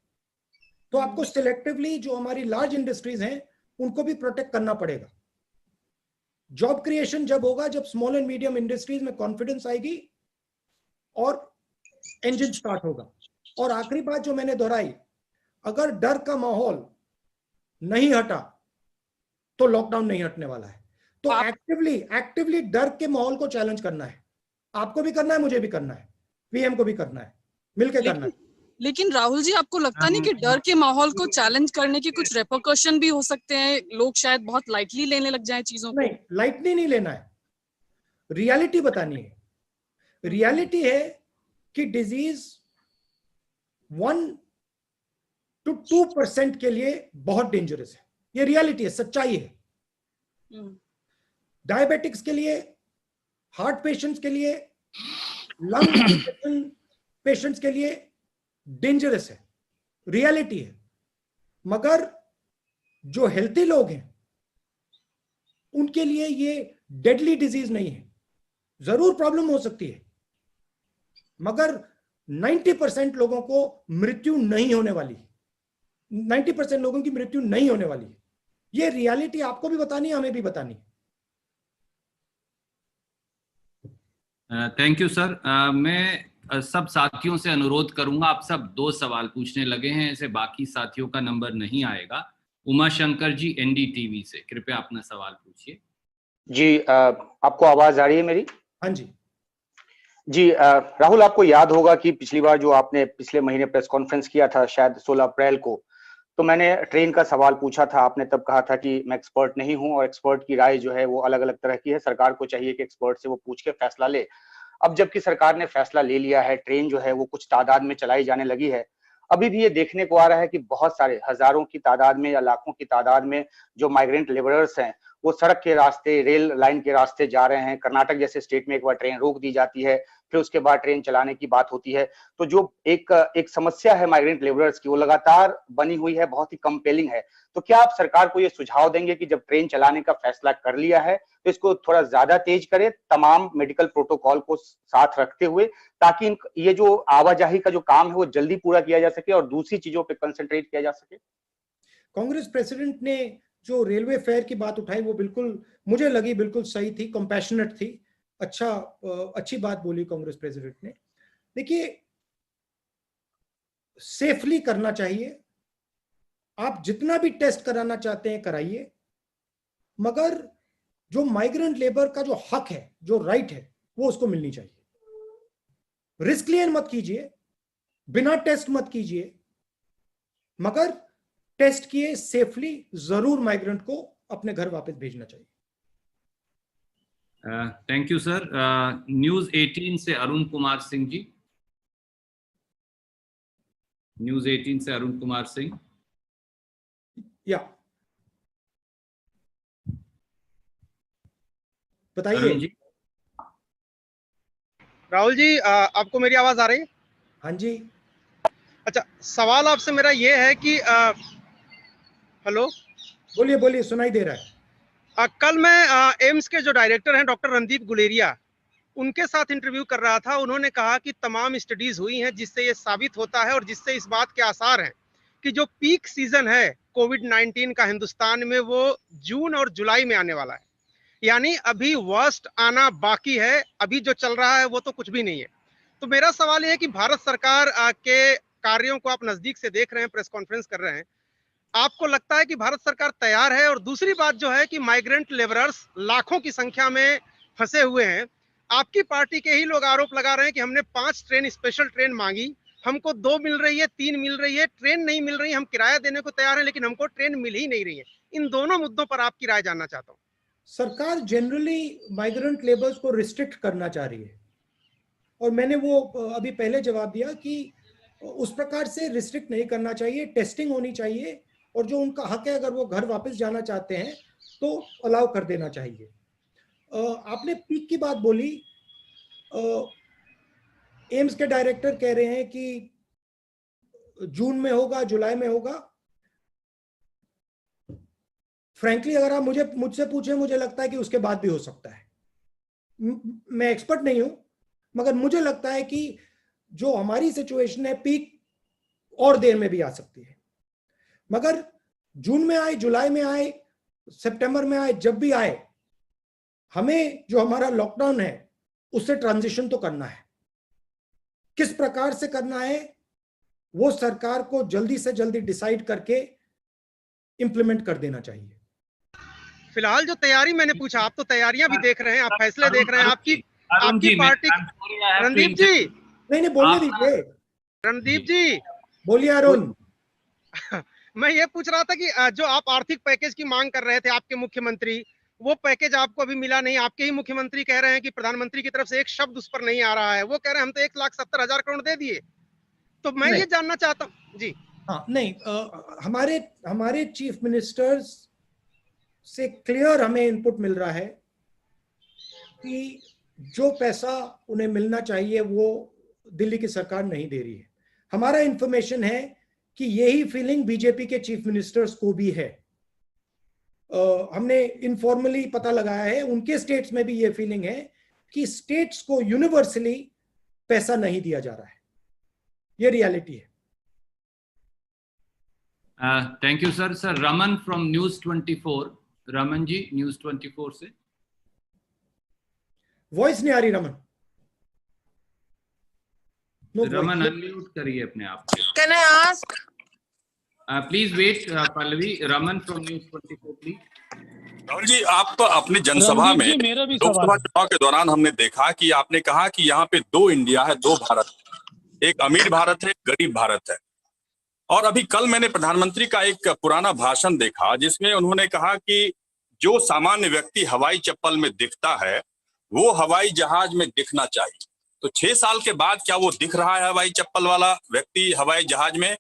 तो आपको सिलेक्टिवली जो हमारी लार्ज इंडस्ट्रीज हैं उनको भी प्रोटेक्ट करना पड़ेगा। जॉब क्रिएशन जब होगा जब स्मॉल एंड मीडियम इंडस्ट्रीज में कॉन्फिडेंस आएगी और इंजन स्टार्ट होगा। और आखिरी बात जो मैंने दोहराई, अगर डर का माहौल नहीं हटा तो लॉकडाउन नहीं हटने वाला है। तो एक्टिवली डर के माहौल को चैलेंज करना है, आपको भी करना है, मुझे भी करना है, पीएम को भी करना है, मिलकर करना है।
लेकिन राहुल जी, आपको लगता नहीं कि डर के माहौल को चैलेंज करने के कुछ रेपरकशन भी हो सकते हैं? लोग शायद बहुत लाइटली लेने लग जाएं चीजों को।
नहीं, लाइटली नहीं लेना है, रियलिटी बतानी है। रियलिटी है कि डिजीज 1 to 2% के लिए बहुत डेंजरस है, ये रियलिटी है, सच्चाई है। डायबिटिक्स के लिए, हार्ट पेशेंट्स के लिए, लंग पेशेंट्स के लिए डेंजरस है, रियलिटी है। मगर जो हेल्थी लोग हैं उनके लिए ये डेडली डिजीज नहीं है। जरूर प्रॉब्लम हो सकती है, मगर 90% लोगों को मृत्यु नहीं होने वाली, 90% लोगों की मृत्यु नहीं होने वाली है। ये रियलिटी आपको भी बतानी है, हमें भी बतानी है।
Thank you sir. मैं सब साथियों से अनुरोध करूंगा, आप सब 2 सवाल पूछने लगे हैं, ऐसे बाकी साथियों का नंबर नहीं आएगा। उमा शंकर जी एनडीटीवी से, कृपया अपना सवाल पूछिए।
जी, आपको आवाज आ रही है मेरी?
हाँ जी।
जी, राहुल, आपको याद होगा कि पिछली बार जो आपने पिछले महीने प्रेस कॉन्फ्रेंस किया था, शायद 16 अप्रैल को, तो मैंने ट्रेन का सवाल पूछा था। आपने तब कहा था कि मैं एक्सपर्ट नहीं हूं और एक्सपर्ट की राय जो है वो अलग अलग तरह की है, सरकार को चाहिए कि एक्सपर्ट से वो पूछ के फैसला ले। अब जबकि सरकार ने फैसला ले लिया है, ट्रेन जो है वो कुछ तादाद में चलाई जाने लगी है, अभी भी ये देखने को आ रहा है कि बहुत सारे हजारों की तादाद में या लाखों की तादाद में जो माइग्रेंट लेबरर्स हैं वो सड़क के रास्ते, रेल लाइन के रास्ते जा रहे हैं। कर्नाटक जैसे स्टेट में एक बार ट्रेन रोक दी जाती है, फिर उसके बाद ट्रेन चलाने की बात होती है। तो जो एक समस्या है माइग्रेंट लेबरर्स की, वो लगातार बनी हुई है, बहुत ही कंपेलिंग है। तो क्या आप सरकार को ये सुझाव देंगे कि जब ट्रेन चलाने का फैसला कर लिया है तो इसको थोड़ा ज्यादा तेज करे, तमाम मेडिकल प्रोटोकॉल को साथ रखते हुए, ताकि ये जो आवाजाही का जो काम है वो जल्दी पूरा किया जा सके और दूसरी चीजों पर कंसंट्रेट किया जा सके?
कांग्रेस प्रेसिडेंट ने जो रेलवे फेयर की बात उठाई वो बिल्कुल मुझे लगी बिल्कुल सही थी, कंपैशनेट थी, अच्छी बात बोली कांग्रेस प्रेसिडेंट ने। देखिए, सेफली करना चाहिए, आप जितना भी टेस्ट कराना चाहते हैं कराइए, मगर जो माइग्रेंट लेबर का जो हक है, जो राइट है, वो उसको मिलनी चाहिए। रिस्क लिए मत कीजिए, बिना टेस्ट मत कीजिए, मगर टेस्ट किए सेफली जरूर माइग्रेंट को अपने घर वापस भेजना चाहिए।
Thank you sir. न्यूज़ 18 से अरुण कुमार सिंह जी, न्यूज़ 18 से अरुण कुमार सिंह।
या बताइए
जी।
राहुल जी, आपको मेरी आवाज आ रही है?
हाँ जी।
अच्छा, सवाल आपसे मेरा ये है कि हेलो,
बोलिए बोलिए, सुनाई दे रहा है।
कल मैं एम्स के जो डायरेक्टर हैं डॉक्टर रणदीप गुलेरिया, उनके साथ इंटरव्यू कर रहा था। उन्होंने कहा कि तमाम स्टडीज हुई हैं जिससे ये साबित होता है और जिससे इस बात के आसार हैं कि जो पीक सीजन है कोविड-19 का हिंदुस्तान में वो जून और जुलाई में आने वाला है। यानी अभी वर्स्ट आना बाकी है, अभी जो चल रहा है वो तो कुछ भी नहीं है। तो मेरा सवाल ये है कि भारत सरकार के कार्यों को आप नजदीक से देख रहे हैं, प्रेस कॉन्फ्रेंस कर रहे हैं, आपको लगता है कि भारत सरकार तैयार है? और दूसरी बात जो है कि माइग्रेंट लेबरर्स लाखों की संख्या में फंसे हुए हैं। आपकी पार्टी के ही लोग आरोप लगा रहे हैं कि हमने 5 ट्रेन, स्पेशल ट्रेन मांगी, हमको 2 मिल रही है, 3 मिल रही है, ट्रेन नहीं मिल रही, हम किराया देने को तैयार हैं लेकिन हमको ट्रेन मिल ही नहीं रही है। इन दोनों मुद्दों पर आपकी राय जानना चाहता हूँ।
सरकार जनरली माइग्रेंट लेबर्स को रिस्ट्रिक्ट करना चाह रही है, और मैंने वो अभी पहले जवाब दिया कि उस प्रकार से रिस्ट्रिक्ट नहीं करना चाहिए, टेस्टिंग होनी चाहिए, और जो उनका हक है अगर वो घर वापस जाना चाहते हैं तो अलाउ कर देना चाहिए। आपने पीक की बात बोली, एम्स के डायरेक्टर कह रहे हैं कि जून में होगा, जुलाई में होगा। फ्रैंकली अगर आप मुझसे पूछे, मुझे लगता है कि उसके बाद भी हो सकता है। मैं एक्सपर्ट नहीं हूं, मगर मुझे लगता है कि जो हमारी सिचुएशन है, पीक और देर में भी आ सकती है। मगर जून में आए, जुलाई में आए, सितंबर में आए, जब भी आए, हमें जो हमारा लॉकडाउन है उससे ट्रांजिशन तो करना है। किस प्रकार से करना है वो सरकार को जल्दी से जल्दी डिसाइड करके इंप्लीमेंट कर देना चाहिए।
फिलहाल जो तैयारी मैंने पूछा, आप तो तैयारियां भी देख रहे हैं, आप फैसले देख रहे हैं, आपकी पार्टी। रणदीप जी,
नहीं बोलने दीजिए।
रणदीप जी
बोलिए अरुण।
मैं ये पूछ रहा था कि जो आप आर्थिक पैकेज की मांग कर रहे थे आपके मुख्यमंत्री, वो पैकेज आपको अभी मिला नहीं। आपके ही मुख्यमंत्री कह रहे हैं कि प्रधानमंत्री की तरफ से एक शब्द उस पर नहीं आ रहा है। वो कह रहे हैं हम तो 1,70,000 करोड़ दे दिए। तो मैं ये जानना चाहता हूँ जी।
हाँ, नहीं, हमारे चीफ मिनिस्टर्स से क्लियर हमें इनपुट मिल रहा है कि जो पैसा उन्हें मिलना चाहिए वो दिल्ली की सरकार नहीं दे रही है। हमारा इंफॉर्मेशन है कि यही फीलिंग बीजेपी के चीफ मिनिस्टर्स को भी है। हमने इनफॉर्मली पता लगाया है, उनके स्टेट्स में भी ये फीलिंग है कि स्टेट्स को यूनिवर्सली पैसा नहीं दिया जा रहा है। ये रियलिटी है।
Thank you sir. Sir Raman from news 24। Raman ji, news 24 से।
वॉइस नहीं आ रही रमन।
रमन अनम्यूट करिए अपने आप को।
Can I ask?
Please wait Pallavi. Raman from news 24 please.
Rahul ji, आप अपनी जनसभा में लोकसभा चुनाव के दौरान हमने देखा कि आपने कहा कि यहाँ पे 2 इंडिया है, 2 भारत, एक अमीर भारत है, गरीब भारत है। और अभी कल मैंने प्रधानमंत्री का एक पुराना भाषण देखा जिसमें उन्होंने कहा कि जो सामान्य व्यक्ति हवाई चप्पल में दिखता है वो हवाई जहाज में दिखना चाहिए। तो 6 साल के बाद क्या वो दिख रहा है हवाई चप्पल वाला व्यक्ति हवाई जहाज में?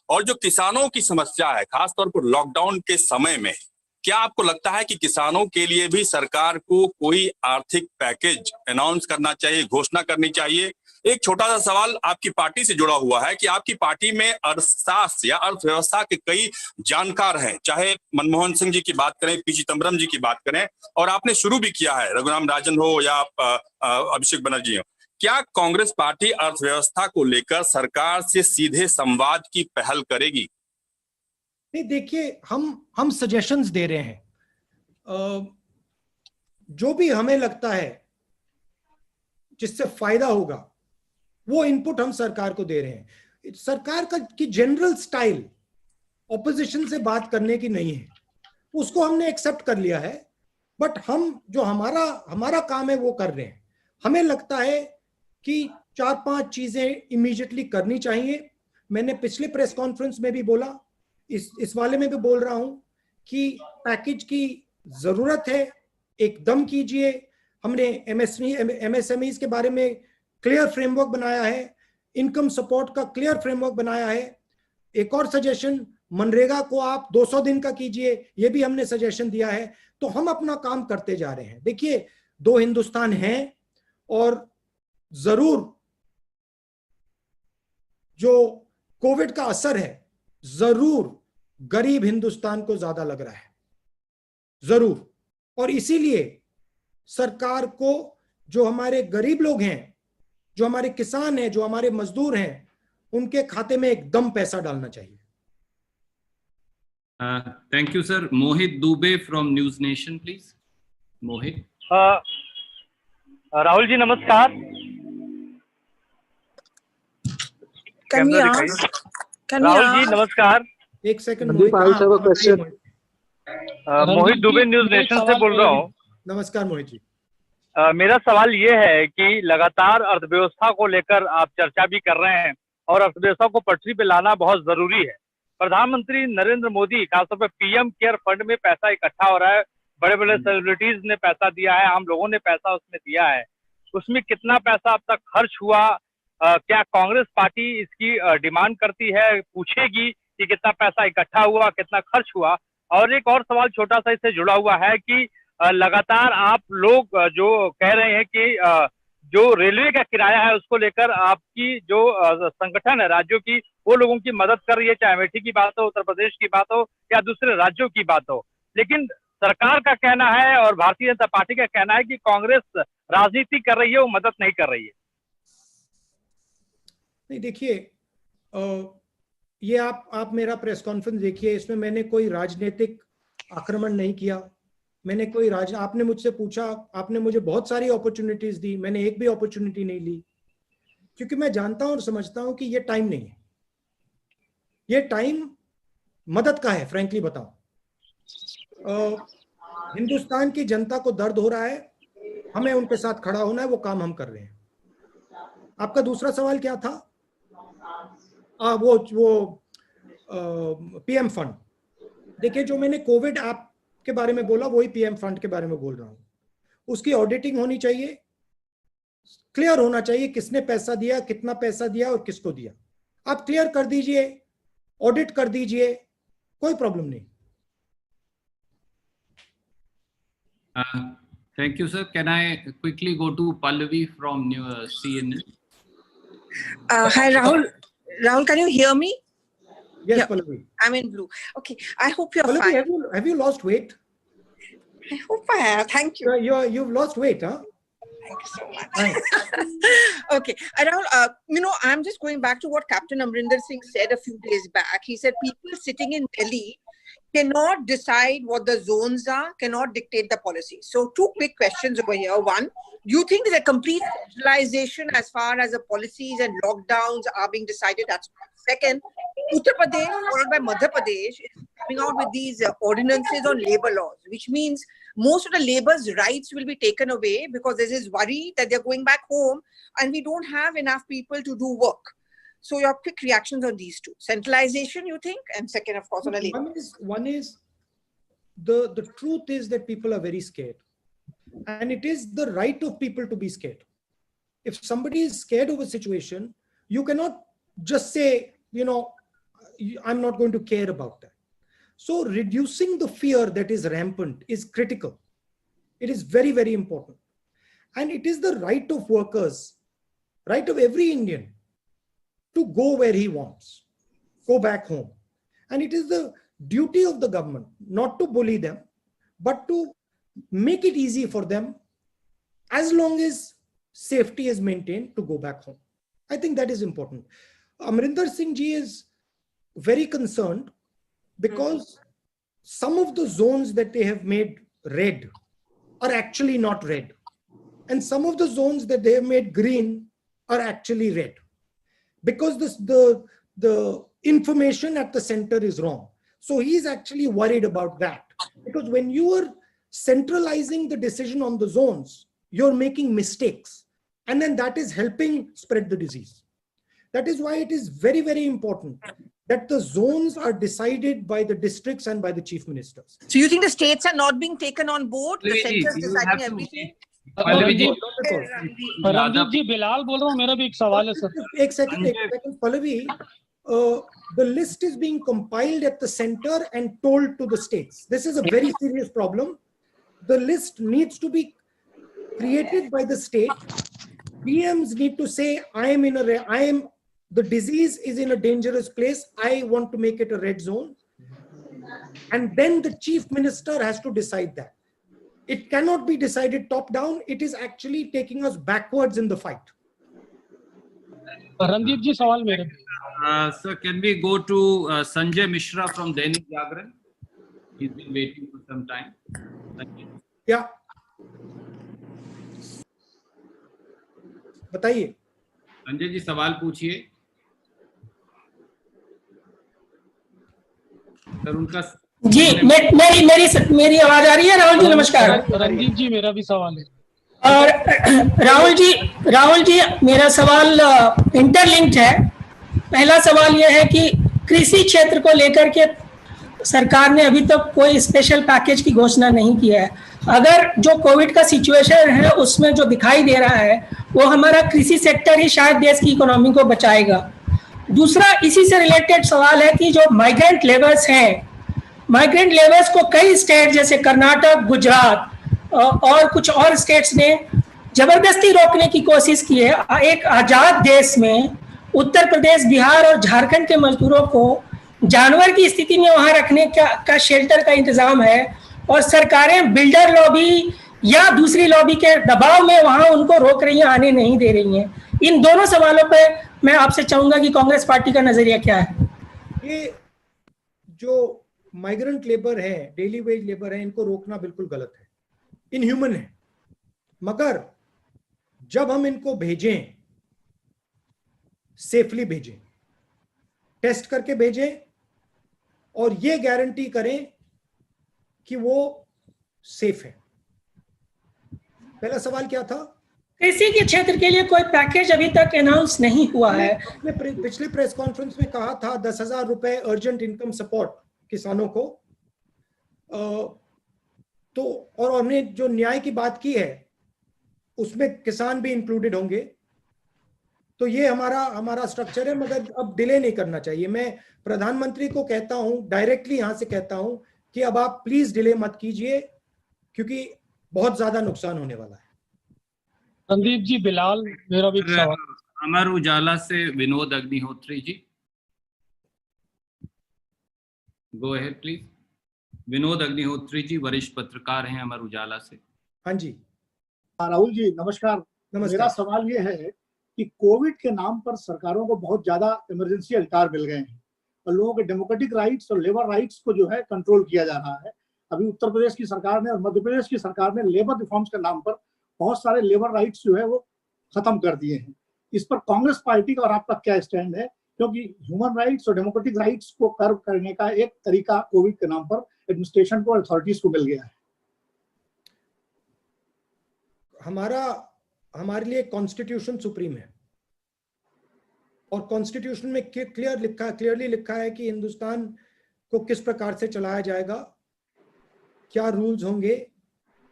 और जो किसानों की समस्या है खासतौर पर लॉकडाउन के समय में, क्या आपको लगता है कि किसानों के लिए भी सरकार को कोई आर्थिक पैकेज अनाउंस करना चाहिए, घोषणा करनी चाहिए? एक छोटा सा सवाल आपकी पार्टी से जुड़ा हुआ है कि आपकी पार्टी में अर्थशास्त्र या अर्थव्यवस्था के कई जानकार हैं, चाहे मनमोहन सिंह जी की बात करें, पी चिदम्बरम जी की बात करें, और आपने शुरू भी किया है, रघुराम राजन हो या अभिषेक बनर्जी हो। क्या कांग्रेस पार्टी अर्थव्यवस्था को लेकर सरकार से सीधे संवाद की पहल करेगी?
नहीं, देखिए, हम सजेशंस दे रहे हैं। जो भी हमें लगता है जिससे फायदा होगा वो इनपुट हम सरकार को दे रहे हैं। सरकार की जनरल स्टाइल ऑपोजिशन से बात करने की नहीं है, उसको हमने एक्सेप्ट कर लिया है। बट हम जो हमारा काम है वो कर रहे हैं। हमें लगता है कि 4-5 चीजें इमीडिएटली करनी चाहिए। मैंने पिछले प्रेस कॉन्फ्रेंस में भी बोला, इस वाले में भी बोल रहा हूं कि पैकेज की जरूरत है, एकदम कीजिए। हमने एमएसएमईज के बारे में क्लियर फ्रेमवर्क बनाया है, इनकम सपोर्ट का क्लियर फ्रेमवर्क बनाया है। एक और सजेशन, मनरेगा को आप 200 दिन का कीजिए, ये भी हमने सजेशन दिया है। तो हम अपना काम करते जा रहे हैं। देखिए, 2 हिंदुस्तान हैं, और जरूर जो कोविड का असर है जरूर गरीब हिंदुस्तान को ज्यादा लग रहा है, जरूर। और इसीलिए सरकार को जो हमारे गरीब लोग हैं, जो हमारे किसान हैं, जो हमारे मजदूर हैं, उनके खाते में एकदम पैसा डालना चाहिए।
Thank you sir. Mohit Dubey from News Nation please. Mohit.
Rahul ji नमस्कार। राहुल जी नमस्कार।
एक second,
Mohit Dubey News Nation से बोल रहा हूँ।
नमस्कार मोहित जी।
मेरा सवाल ये है कि लगातार अर्थव्यवस्था को लेकर आप चर्चा भी कर रहे हैं और अर्थव्यवस्था को पटरी पे लाना बहुत जरूरी है। प्रधानमंत्री नरेंद्र मोदी खासतौर पर पीएम केयर फंड में पैसा इकट्ठा हो रहा है, बड़े बड़े सेलिब्रिटीज ने पैसा दिया है, आम लोगों ने पैसा उसमें दिया है। उसमें कितना पैसा अब तक खर्च हुआ, क्या कांग्रेस पार्टी इसकी डिमांड करती है, पूछेगी कि कितना पैसा इकट्ठा हुआ, कितना खर्च हुआ? और एक और सवाल छोटा सा इससे जुड़ा हुआ है कि लगातार आप लोग जो कह रहे हैं कि जो रेलवे का किराया है उसको लेकर आपकी जो संगठन है राज्यों की, वो लोगों की मदद कर रही है, चाहे अमेठी की बात हो, उत्तर प्रदेश की बात हो या दूसरे राज्यों की बात हो। लेकिन सरकार का कहना है और भारतीय जनता पार्टी का कहना है कि कांग्रेस राजनीति कर रही है, वो मदद नहीं कर रही है।
नहीं, देखिए, ये आप मेरा प्रेस कॉन्फ्रेंस देखिए, इसमें मैंने कोई राजनीतिक आक्रमण नहीं किया। मैंने कोई आपने मुझसे पूछा, आपने मुझे बहुत सारी अपॉर्चुनिटीज दी, मैंने एक भी अपॉर्चुनिटी नहीं ली, क्योंकि मैं जानता हूं और समझता हूं कि ये टाइम नहीं है। ये टाइम मदद का है, फ्रैंकली बताऊं। हिंदुस्तान की जनता को दर्द हो रहा है, हमें उनके साथ खड़ा होना है, वो काम हम कर रहे हैं। आपका दूसरा सवाल क्या था? वो पीएम फंड। देखिए, जो मैंने कोविड ऐप के बारे में बोला वही पीएम फंड के बारे में बोल रहा हूं। उसकी ऑडिटिंग होनी चाहिए, क्लियर होना चाहिए किसने पैसा दिया, कितना पैसा दिया और किसको दिया। आप क्लियर कर दीजिए, ऑडिट कर दीजिए, कोई प्रॉब्लम नहीं।
Thank you, sir. Can I quickly go to Pallavi from CNN?
Hi, Rahul. Rahul, can you hear me?
Yes,
Yeah.
Pallavi.
I'm in blue. Okay, I hope you're
Pallavi,
fine.
have you lost weight?
I hope I have. Thank you.
You've lost weight, huh?
Thank you so much. Okay, Rahul, I'm just going back to what Captain Amrinder Singh said a few days back. He said people sitting in Delhi cannot decide what the zones are, cannot dictate the policy. So two quick questions over here. One, do you think there's a complete centralization as far as the policies and lockdowns are being decided? That's one. Second, Uttar Pradesh followed by Madhya Pradesh is coming out with these ordinances on labor laws, which means most of the labor's rights will be taken away because there's this worry that they're going back home and we don't have enough people to do work. So your quick reactions on these two: centralization, you think, and second, of course, on the labor.
One is the truth is that people are very scared, and it is the right of people to be scared. If somebody is scared of a situation, you cannot just say, I'm not going to care about that. So reducing the fear that is rampant is critical. It is very, very important. And it is the right of workers, right of every Indian, to go where he wants, go back home. And it is the duty of the government not to bully them, but to make it easy for them, as long as safety is maintained, to go back home. I think that is important. Amrinder Singh ji is very concerned because some of the zones that they have made red are actually not red. And some of the zones that they have made green are actually red. Because the information at the center is wrong. So he's actually worried about that. Because when you are centralizing the decision on the zones, you're making mistakes. And then that is helping spread the disease. That is why it is very, very important that the zones are decided by the districts and by the chief ministers.
So you think the states are not being taken on board? The center is deciding everything?
Randeep जी, बिलाल बोल रहा हूँ, मेरा भी एक सवाल है sir.
एक second Pallavi, the list is being compiled at the center and told to the states. This is a very serious problem. The list needs to be created by the state. PMs need to say, the disease is in a dangerous place, I want to make it a red zone. And then the chief minister has to decide that. It cannot be decided top down. It is actually taking us backwards in the fight.
Randeep ji, सवाल मेरे।
Sir, can we go to Sanjay Mishra from Dainik Jagran? He's been waiting for some time. Thank you.
Yeah. बताइए।
संजय जी, सवाल पूछिए। Sir, उनका
जी, मेरी आवाज आ रही है? राहुल जी नमस्कार।
रणदीप जी, मेरा भी सवाल है।
और राहुल जी, मेरा सवाल इंटरलिंक्ड है। पहला सवाल यह है कि कृषि क्षेत्र को लेकर के सरकार ने अभी तक कोई स्पेशल पैकेज की घोषणा नहीं किया है। अगर जो कोविड का सिचुएशन है उसमें जो दिखाई दे रहा है वो हमारा कृषि सेक्टर ही शायद देश की इकोनॉमी को बचाएगा। दूसरा इसी से रिलेटेड सवाल है कि जो माइग्रेंट लेबर्स हैं, माइग्रेंट लेबर्स को कई स्टेट जैसे कर्नाटक, गुजरात और कुछ और स्टेट्स ने जबरदस्ती रोकने की कोशिश की है। एक आजाद देश में उत्तर प्रदेश, बिहार और झारखंड के मजदूरों को जानवर की स्थिति में वहां रखने का शेल्टर का इंतजाम है और सरकारें बिल्डर लॉबी या दूसरी लॉबी के दबाव में वहां उनको रोक रही हैं, आने नहीं दे रही हैं। इन दोनों सवालों पे मैं आपसे चाहूंगा कि कांग्रेस पार्टी का नजरिया क्या है।
ये जो माइग्रेंट लेबर है, डेली वेज लेबर है, इनको रोकना बिल्कुल गलत है, इनह्यूमन है। मगर जब हम इनको भेजें, सेफली भेजें, टेस्ट करके भेजें और ये गारंटी करें कि वो सेफ है। पहला सवाल क्या था?
कृषि के क्षेत्र के लिए कोई पैकेज अभी तक अनाउंस नहीं हुआ है।
पिछले प्रेस कॉन्फ्रेंस में कहा था 10,000 रुपए अर्जेंट इनकम सपोर्ट किसानों को। तो और हमने जो न्याय की बात की है उसमें किसान भी इंक्लूडेड होंगे। तो ये हमारा स्ट्रक्चर है, मगर अब डिले नहीं करना चाहिए। मैं प्रधानमंत्री को कहता हूं, डायरेक्टली यहां से कहता हूं कि अब आप प्लीज डिले मत कीजिए, क्योंकि बहुत ज्यादा नुकसान होने वाला है।
रणदीप जी, बिलाल, मेरा भी सवाल।
अमर उजाला से Vinod Agnihotri ji, go ahead please. Vinod Agnihotri ji वरिष्ठ पत्रकार हैं अमर उजाला से।
हाँ जी।
राहुल जी नमस्कार। मेरा सवाल ये है कि कोविड के नाम पर सरकारों को बहुत ज्यादा इमरजेंसी अधिकार मिल गए हैं और लोगों के डेमोक्रेटिक राइट्स और लेबर राइट्स को जो है कंट्रोल किया जा रहा है। अभी उत्तर प्रदेश की सरकार ने और मध्य प्रदेश की सरकार ने लेबर रिफॉर्म्स के नाम पर बहुत सारे लेबर राइट्स जो है वो खत्म कर दिए हैं। इस पर कांग्रेस पार्टी का और आपका क्या स्टैंड है? क्योंकि ह्यूमन राइट्स और डेमोक्रेटिक राइट्स को कर्व करने का एक तरीका कोविड के नाम पर एडमिनिस्ट्रेशन को, अथॉरिटीज को मिल गया है।
हमारे लिए कॉन्स्टिट्यूशन सुप्रीम है और कॉन्स्टिट्यूशन में क्लियरली लिखा है कि हिंदुस्तान को किस प्रकार से चलाया जाएगा, क्या रूल्स होंगे,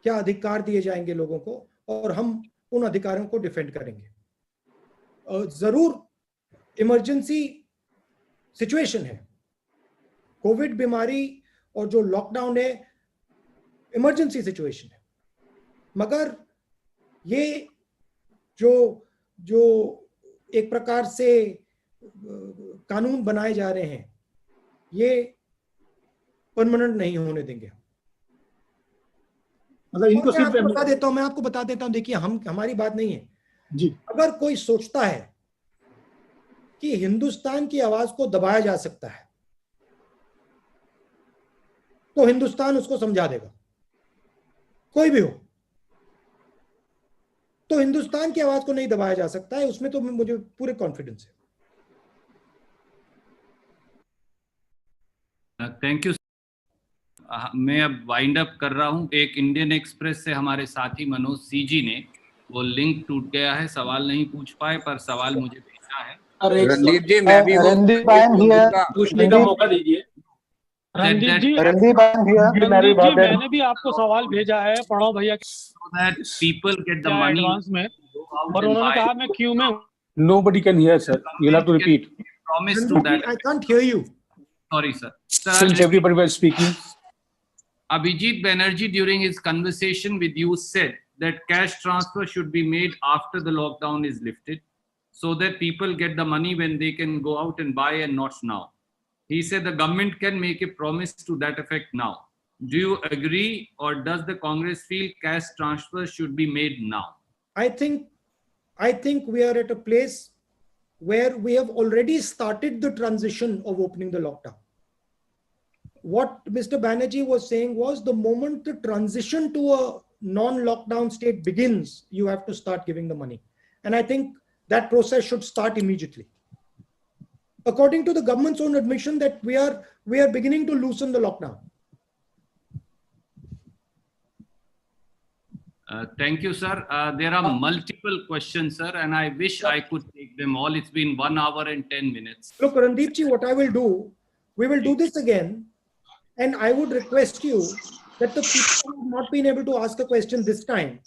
क्या अधिकार दिए जाएंगे लोगों को, और हम उन अधिकारों को डिफेंड करेंगे। जरूर इमरजेंसी सिचुएशन है, कोविड बीमारी और जो लॉकडाउन है इमरजेंसी सिचुएशन है, मगर ये जो एक प्रकार से कानून बनाए जा रहे हैं ये परमानेंट नहीं होने देंगे। मतलब इनको सिर्फ मैं आपको बता देता हूं, देखिए हमारी बात नहीं है
जी।
अगर कोई सोचता है कि हिंदुस्तान की आवाज को दबाया जा सकता है तो हिंदुस्तान उसको समझा देगा, कोई भी हो। तो हिंदुस्तान की आवाज को नहीं दबाया जा सकता है, उसमें तो मुझे पूरे कॉन्फिडेंस है।
Thank you. मैं अब वाइंड अप कर रहा हूं। एक इंडियन एक्सप्रेस से हमारे साथी मनोज सीजी ने, वो लिंक टूट गया है, सवाल नहीं पूछ पाए, पर सवाल मुझे भेजा है।
रणदीप जी, मैं भी
पूछने का मौका दीजिए। रणदीप जी, मैंने भी आपको सवाल भेजा है, पढ़ो भैया।
People get the money
advance में, और उन्होंने कहा मैं क्यों में हूं।
Nobody can hear, sir. You'll have to repeat.
Promise to that.
I can't hear you.
Sorry, sir.
Since everybody was speaking.
Abhijit Banerjee, during his conversation with you, said that cash transfer should be made after the lockdown is lifted, so that people get the money when they can go out and buy, and not now. He said the government can make a promise to that effect now. Do you agree, or does the Congress feel cash transfers should be made now?
I think we are at a place where we have already started the transition of opening the lockdown. What Mr. Banerjee was saying was the moment the transition to a non-lockdown state begins, you have to start giving the money. And I think that process should start immediately. According to the government's own admission that we are beginning to loosen the lockdown.
Thank you, sir. There are multiple questions, sir, and I wish I could take them all. It's been 1 hour and 10 minutes.
Look, Randeep ji, what I will do, we will do this again, and I would request you that the people who have not been able to ask a question this time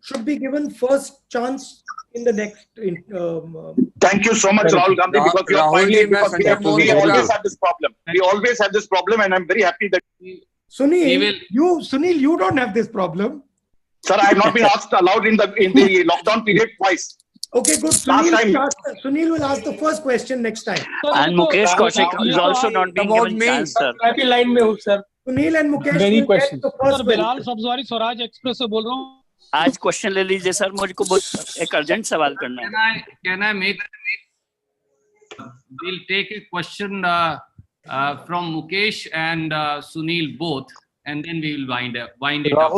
should be given first chance in the next.
Thank you so much, Rahul Gandhi, because you are finally, because we always have this problem. We always have this problem, and I'm very happy that.
Sunil, you don't have this problem.
Sir, I have not been allowed in the lockdown period twice.
Okay, good. Sunil will ask the first question next time.
And Mukesh Kaushik is also not being given chance, sir.
मैं line में हूँ, sir.
Sunil and Mukesh.
Many
will
questions.
get the first
Sir, Bilal Sabzwari Swaraj express से बोल रहा हूँ.
आज question ले लीजिए सर, मुझको बहुत एक अर्जेंट सवाल करना है.
Can I make? We'll take a question from Mukesh and Sunil both, and then we will wind it up.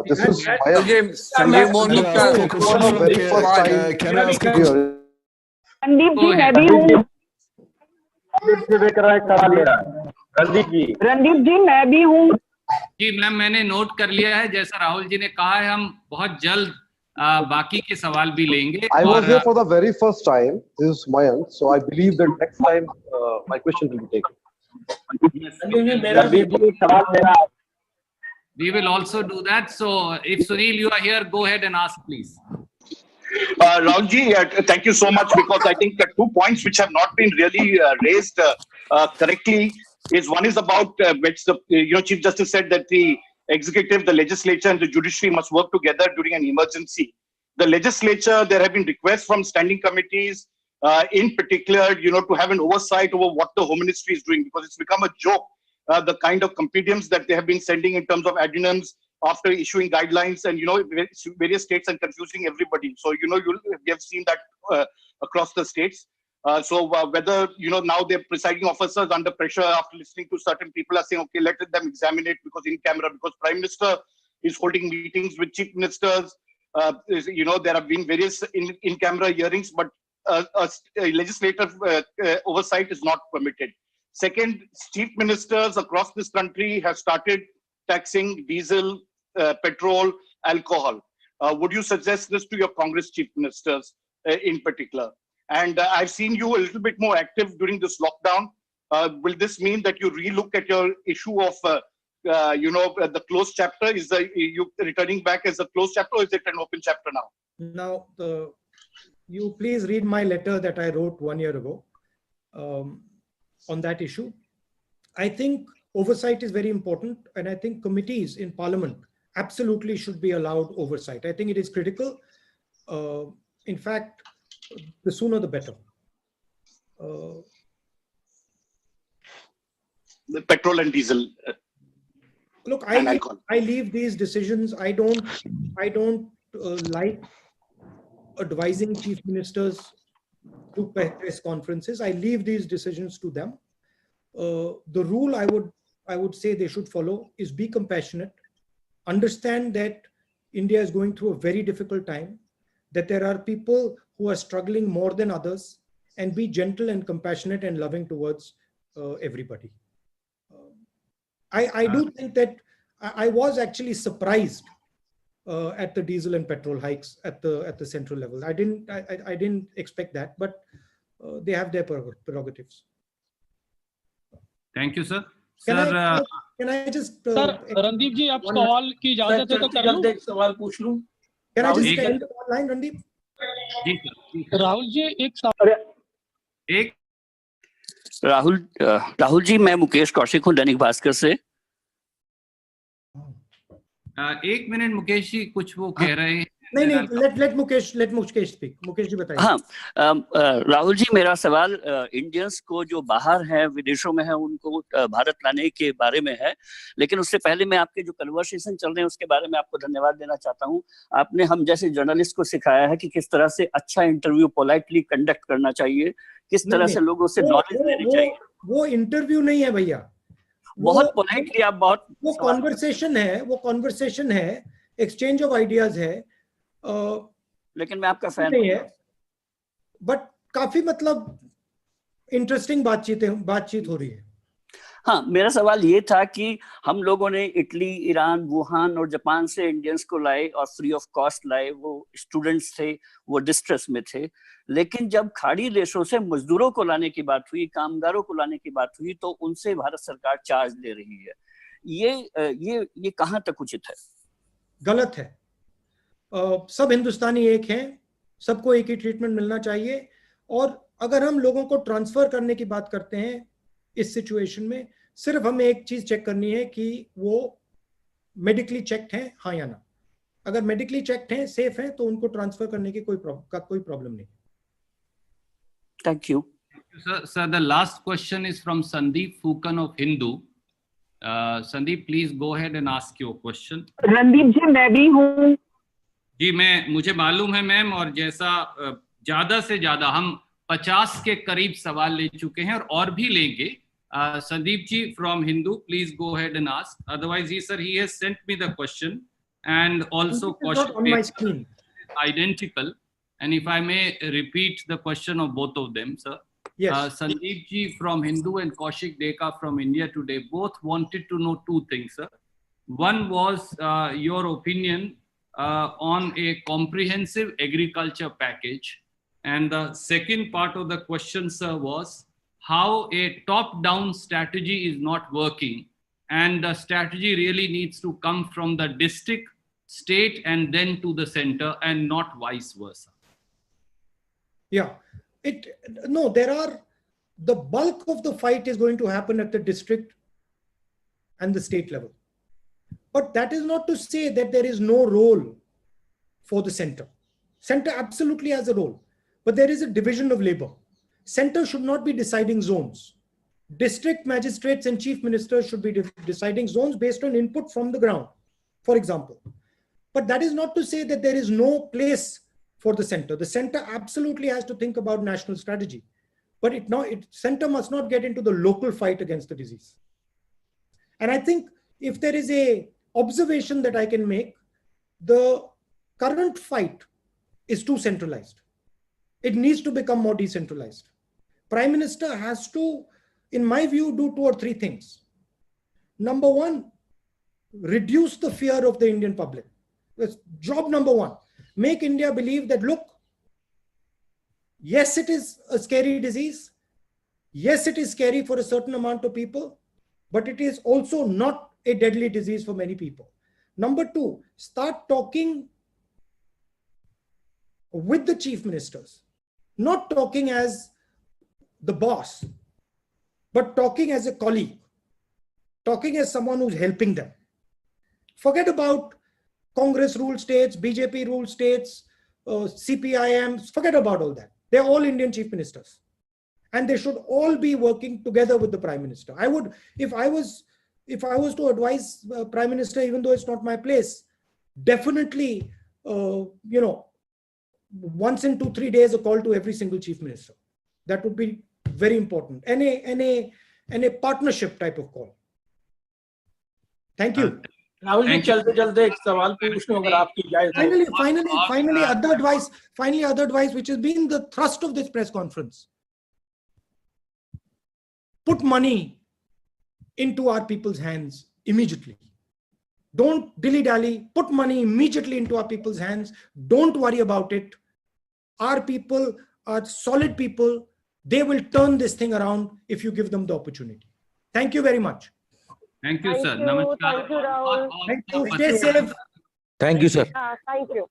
This is Sanjeev Mohan Gupta. Can I ask you?
Randeep ji मैं भी हूँ. रणदीप जी मैं भी हूँ.
जी मैम, मैंने नोट कर लिया है. जैसा राहुल जी ने कहा है, हम बहुत जल्द बाकी के सवाल भी लेंगे.
I was here for the very first time. This is Mayank, so I believe that next time my question will be taken.
We will also do that. So if Sunil, you are here, go ahead and ask, please.
Rahulji, thank you so much, because I think the 2 points which have not been really raised correctly is, one is about which the Chief Justice said that the executive, the legislature, and the judiciary must work together during an emergency. The legislature, there have been requests from standing committees, in particular, to have an oversight over what the Home Ministry is doing, because it's become a joke, the kind of compendiums that they have been sending in terms of addendums after issuing guidelines, and various states, and confusing everybody. So we have seen that across the states. So whether now their presiding officers under pressure after listening to certain people are saying, okay, let them examine it because in camera, because Prime Minister is holding meetings with chief ministers. There have been various in camera hearings, but a legislative oversight is not permitted. Second, chief ministers across this country have started taxing diesel, petrol, alcohol. Would you suggest this to your Congress chief ministers in particular? And I've seen you a little bit more active during this lockdown. Will this mean that you relook at your issue of, the closed chapter? Is you returning back as a closed chapter, or is it an open chapter now?
Now, you please read my letter that I wrote 1 year ago on that issue. I think oversight is very important, and I think committees in Parliament absolutely should be allowed oversight. I think it is critical. In fact, the sooner the better.
The petrol and diesel.
Look, I leave these decisions. I don't like advising chief ministers to press conferences. I leave these decisions to them. The rule I would say they should follow is be compassionate, understand that India is going through a very difficult time, that there are people who are struggling more than others, and be gentle and compassionate and loving towards everybody. I do think that I was actually surprised at the diesel and petrol hikes at the central level. I didn't expect that, but they have their prerogatives.
Thank you, sir.
Can I just?
Sir, Randeep जी, आप सवाल की इजाजत है तो कर लूं? एक सवाल पूछ लूं?
Can I just end online, Randeep?
Ji sir.
Rahul ji एक सवाल.
राहुल जी, मैं मुकेश कौशिक हूँ दैनिक भास्कर से.
एक मिनट मुकेश जी, कुछ वो कह रहे हैं.
नहीं, let Mukesh speak. Mukesh ji बताइए.
हाँ, राहुल जी, मेरा सवाल इंडियंस को जो बाहर हैं, विदेशों में हैं, उनको भारत लाने के बारे में है. लेकिन उससे पहले मैं आपके जो कन्वर्सेशन चल रहे हैं उसके बारे में आपको धन्यवाद देना चाहता हूँ. आपने हम जैसे जर्नलिस्ट को सिखाया है कि किस तरह से अच्छा इंटरव्यू पोलाइटली कंडक्ट करना चाहिए, किस तरह से लोगों से नॉलेज लेनी चाहिए.
वो इंटरव्यू नहीं है भैया,
बहुत पोलाइटली आप बहुत.
वो कॉन्वर्सेशन है, एक्सचेंज ऑफ आइडियाज है.
लेकिन मैं आपका फैन
नहीं है, बट काफी मतलब इंटरेस्टिंग बातचीत हो रही है.
हाँ, मेरा सवाल ये था कि हम लोगों ने इटली, ईरान, वुहान और जापान से इंडियंस को लाए और फ्री ऑफ कॉस्ट लाए। वो स्टूडेंट्स थे, वो डिस्ट्रेस में थे। लेकिन जब खाड़ी देशों से मजदूरों को लाने की बात हुई, कामगारों को लाने की बात हुई, तो उनसे भारत सरकार चार्ज ले रही है। ये कहाँ तक उचित है?
गलत है। सब हिंदुस्तानी एक हैं, सबको एक ही ट्रीटमेंट मिलना चाहिए। और अगर हम लोगों को ट्रांसफर करने की बात करते हैं इस सिचुएशन में, सिर्फ हमें एक चीज चेक करनी है कि वो मेडिकली चेक्ड हैं, हाँ या ना। अगर मेडिकली चेक्ड हैं, सेफ हैं, तो उनको ट्रांसफर करने की कोई प्रॉब्लम नहीं।
Thank you
sir. The last question is from Sandeep Phukan of Hindu. Sandeep, please go ahead and ask your question.
Randeep ji, मैं भी हूँ
जी। मुझे मालूम है मैम, और जैसा ज्यादा से ज्यादा हम 50 के करीब सवाल ले चुके हैं और भी लेंगे। Sandeep ji from Hindu, please go ahead and ask. Otherwise he has sent me the question, and also question identical, and if I may repeat the question of both of them, sir. Yes. Sandeep ji from Hindu and Kaushik Deka from India Today both wanted to know two things, sir. One was your opinion on a comprehensive agriculture package, and the second part of the question, sir, was how a top-down strategy is not working, and the strategy really needs to come from the district, state, and then to the center, and not vice versa.
Yeah, the bulk of the fight is going to happen at the district and the state level. But that is not to say that there is no role for the center. Center absolutely has a role, but there is a division of labor. Center should not be deciding zones. District magistrates and chief ministers should be deciding zones based on input from the ground, for example. But that is not to say that there is no place for the center. The center absolutely has to think about national strategy, but center must not get into the local fight against the disease. And I think if there is a observation that I can make, the current fight is too centralized. It needs to become more decentralized. Prime Minister has to, in my view, do 2 or 3 things. Number one, reduce the fear of the Indian public. That's job number one. Make India believe that, look, yes, it is a scary disease. Yes, it is scary for a certain amount of people, but it is also not a deadly disease for many people. Number two, start talking with the chief ministers, not talking as the boss, but talking as a colleague, talking as someone who's helping them. Forget about Congress ruled states, BJP ruled states, CPIM, forget about all that. They're all Indian chief ministers, and they should all be working together with the Prime Minister. I would, if I was to advise Prime Minister, even though it's not my place, definitely, once in 2-3 days, a call to every single chief minister. That would be very important. And a partnership type of call. Thank you.
Rahul ji, चलते एक सवाल पूछूं अगर आपकी इजाजत हो।
Finally, other advice, which has been the thrust of this press conference. Put money into our people's hands immediately. Don't dilly-dally. Put money immediately into our people's hands. Don't worry about it. Our people are solid people. They will turn this thing around if you give them the opportunity. Thank you very much.
Thank you, sir. Namaskar.
Thank you, Rahul.
Thank you. Stay safe.
Thank you, sir.
Thank you.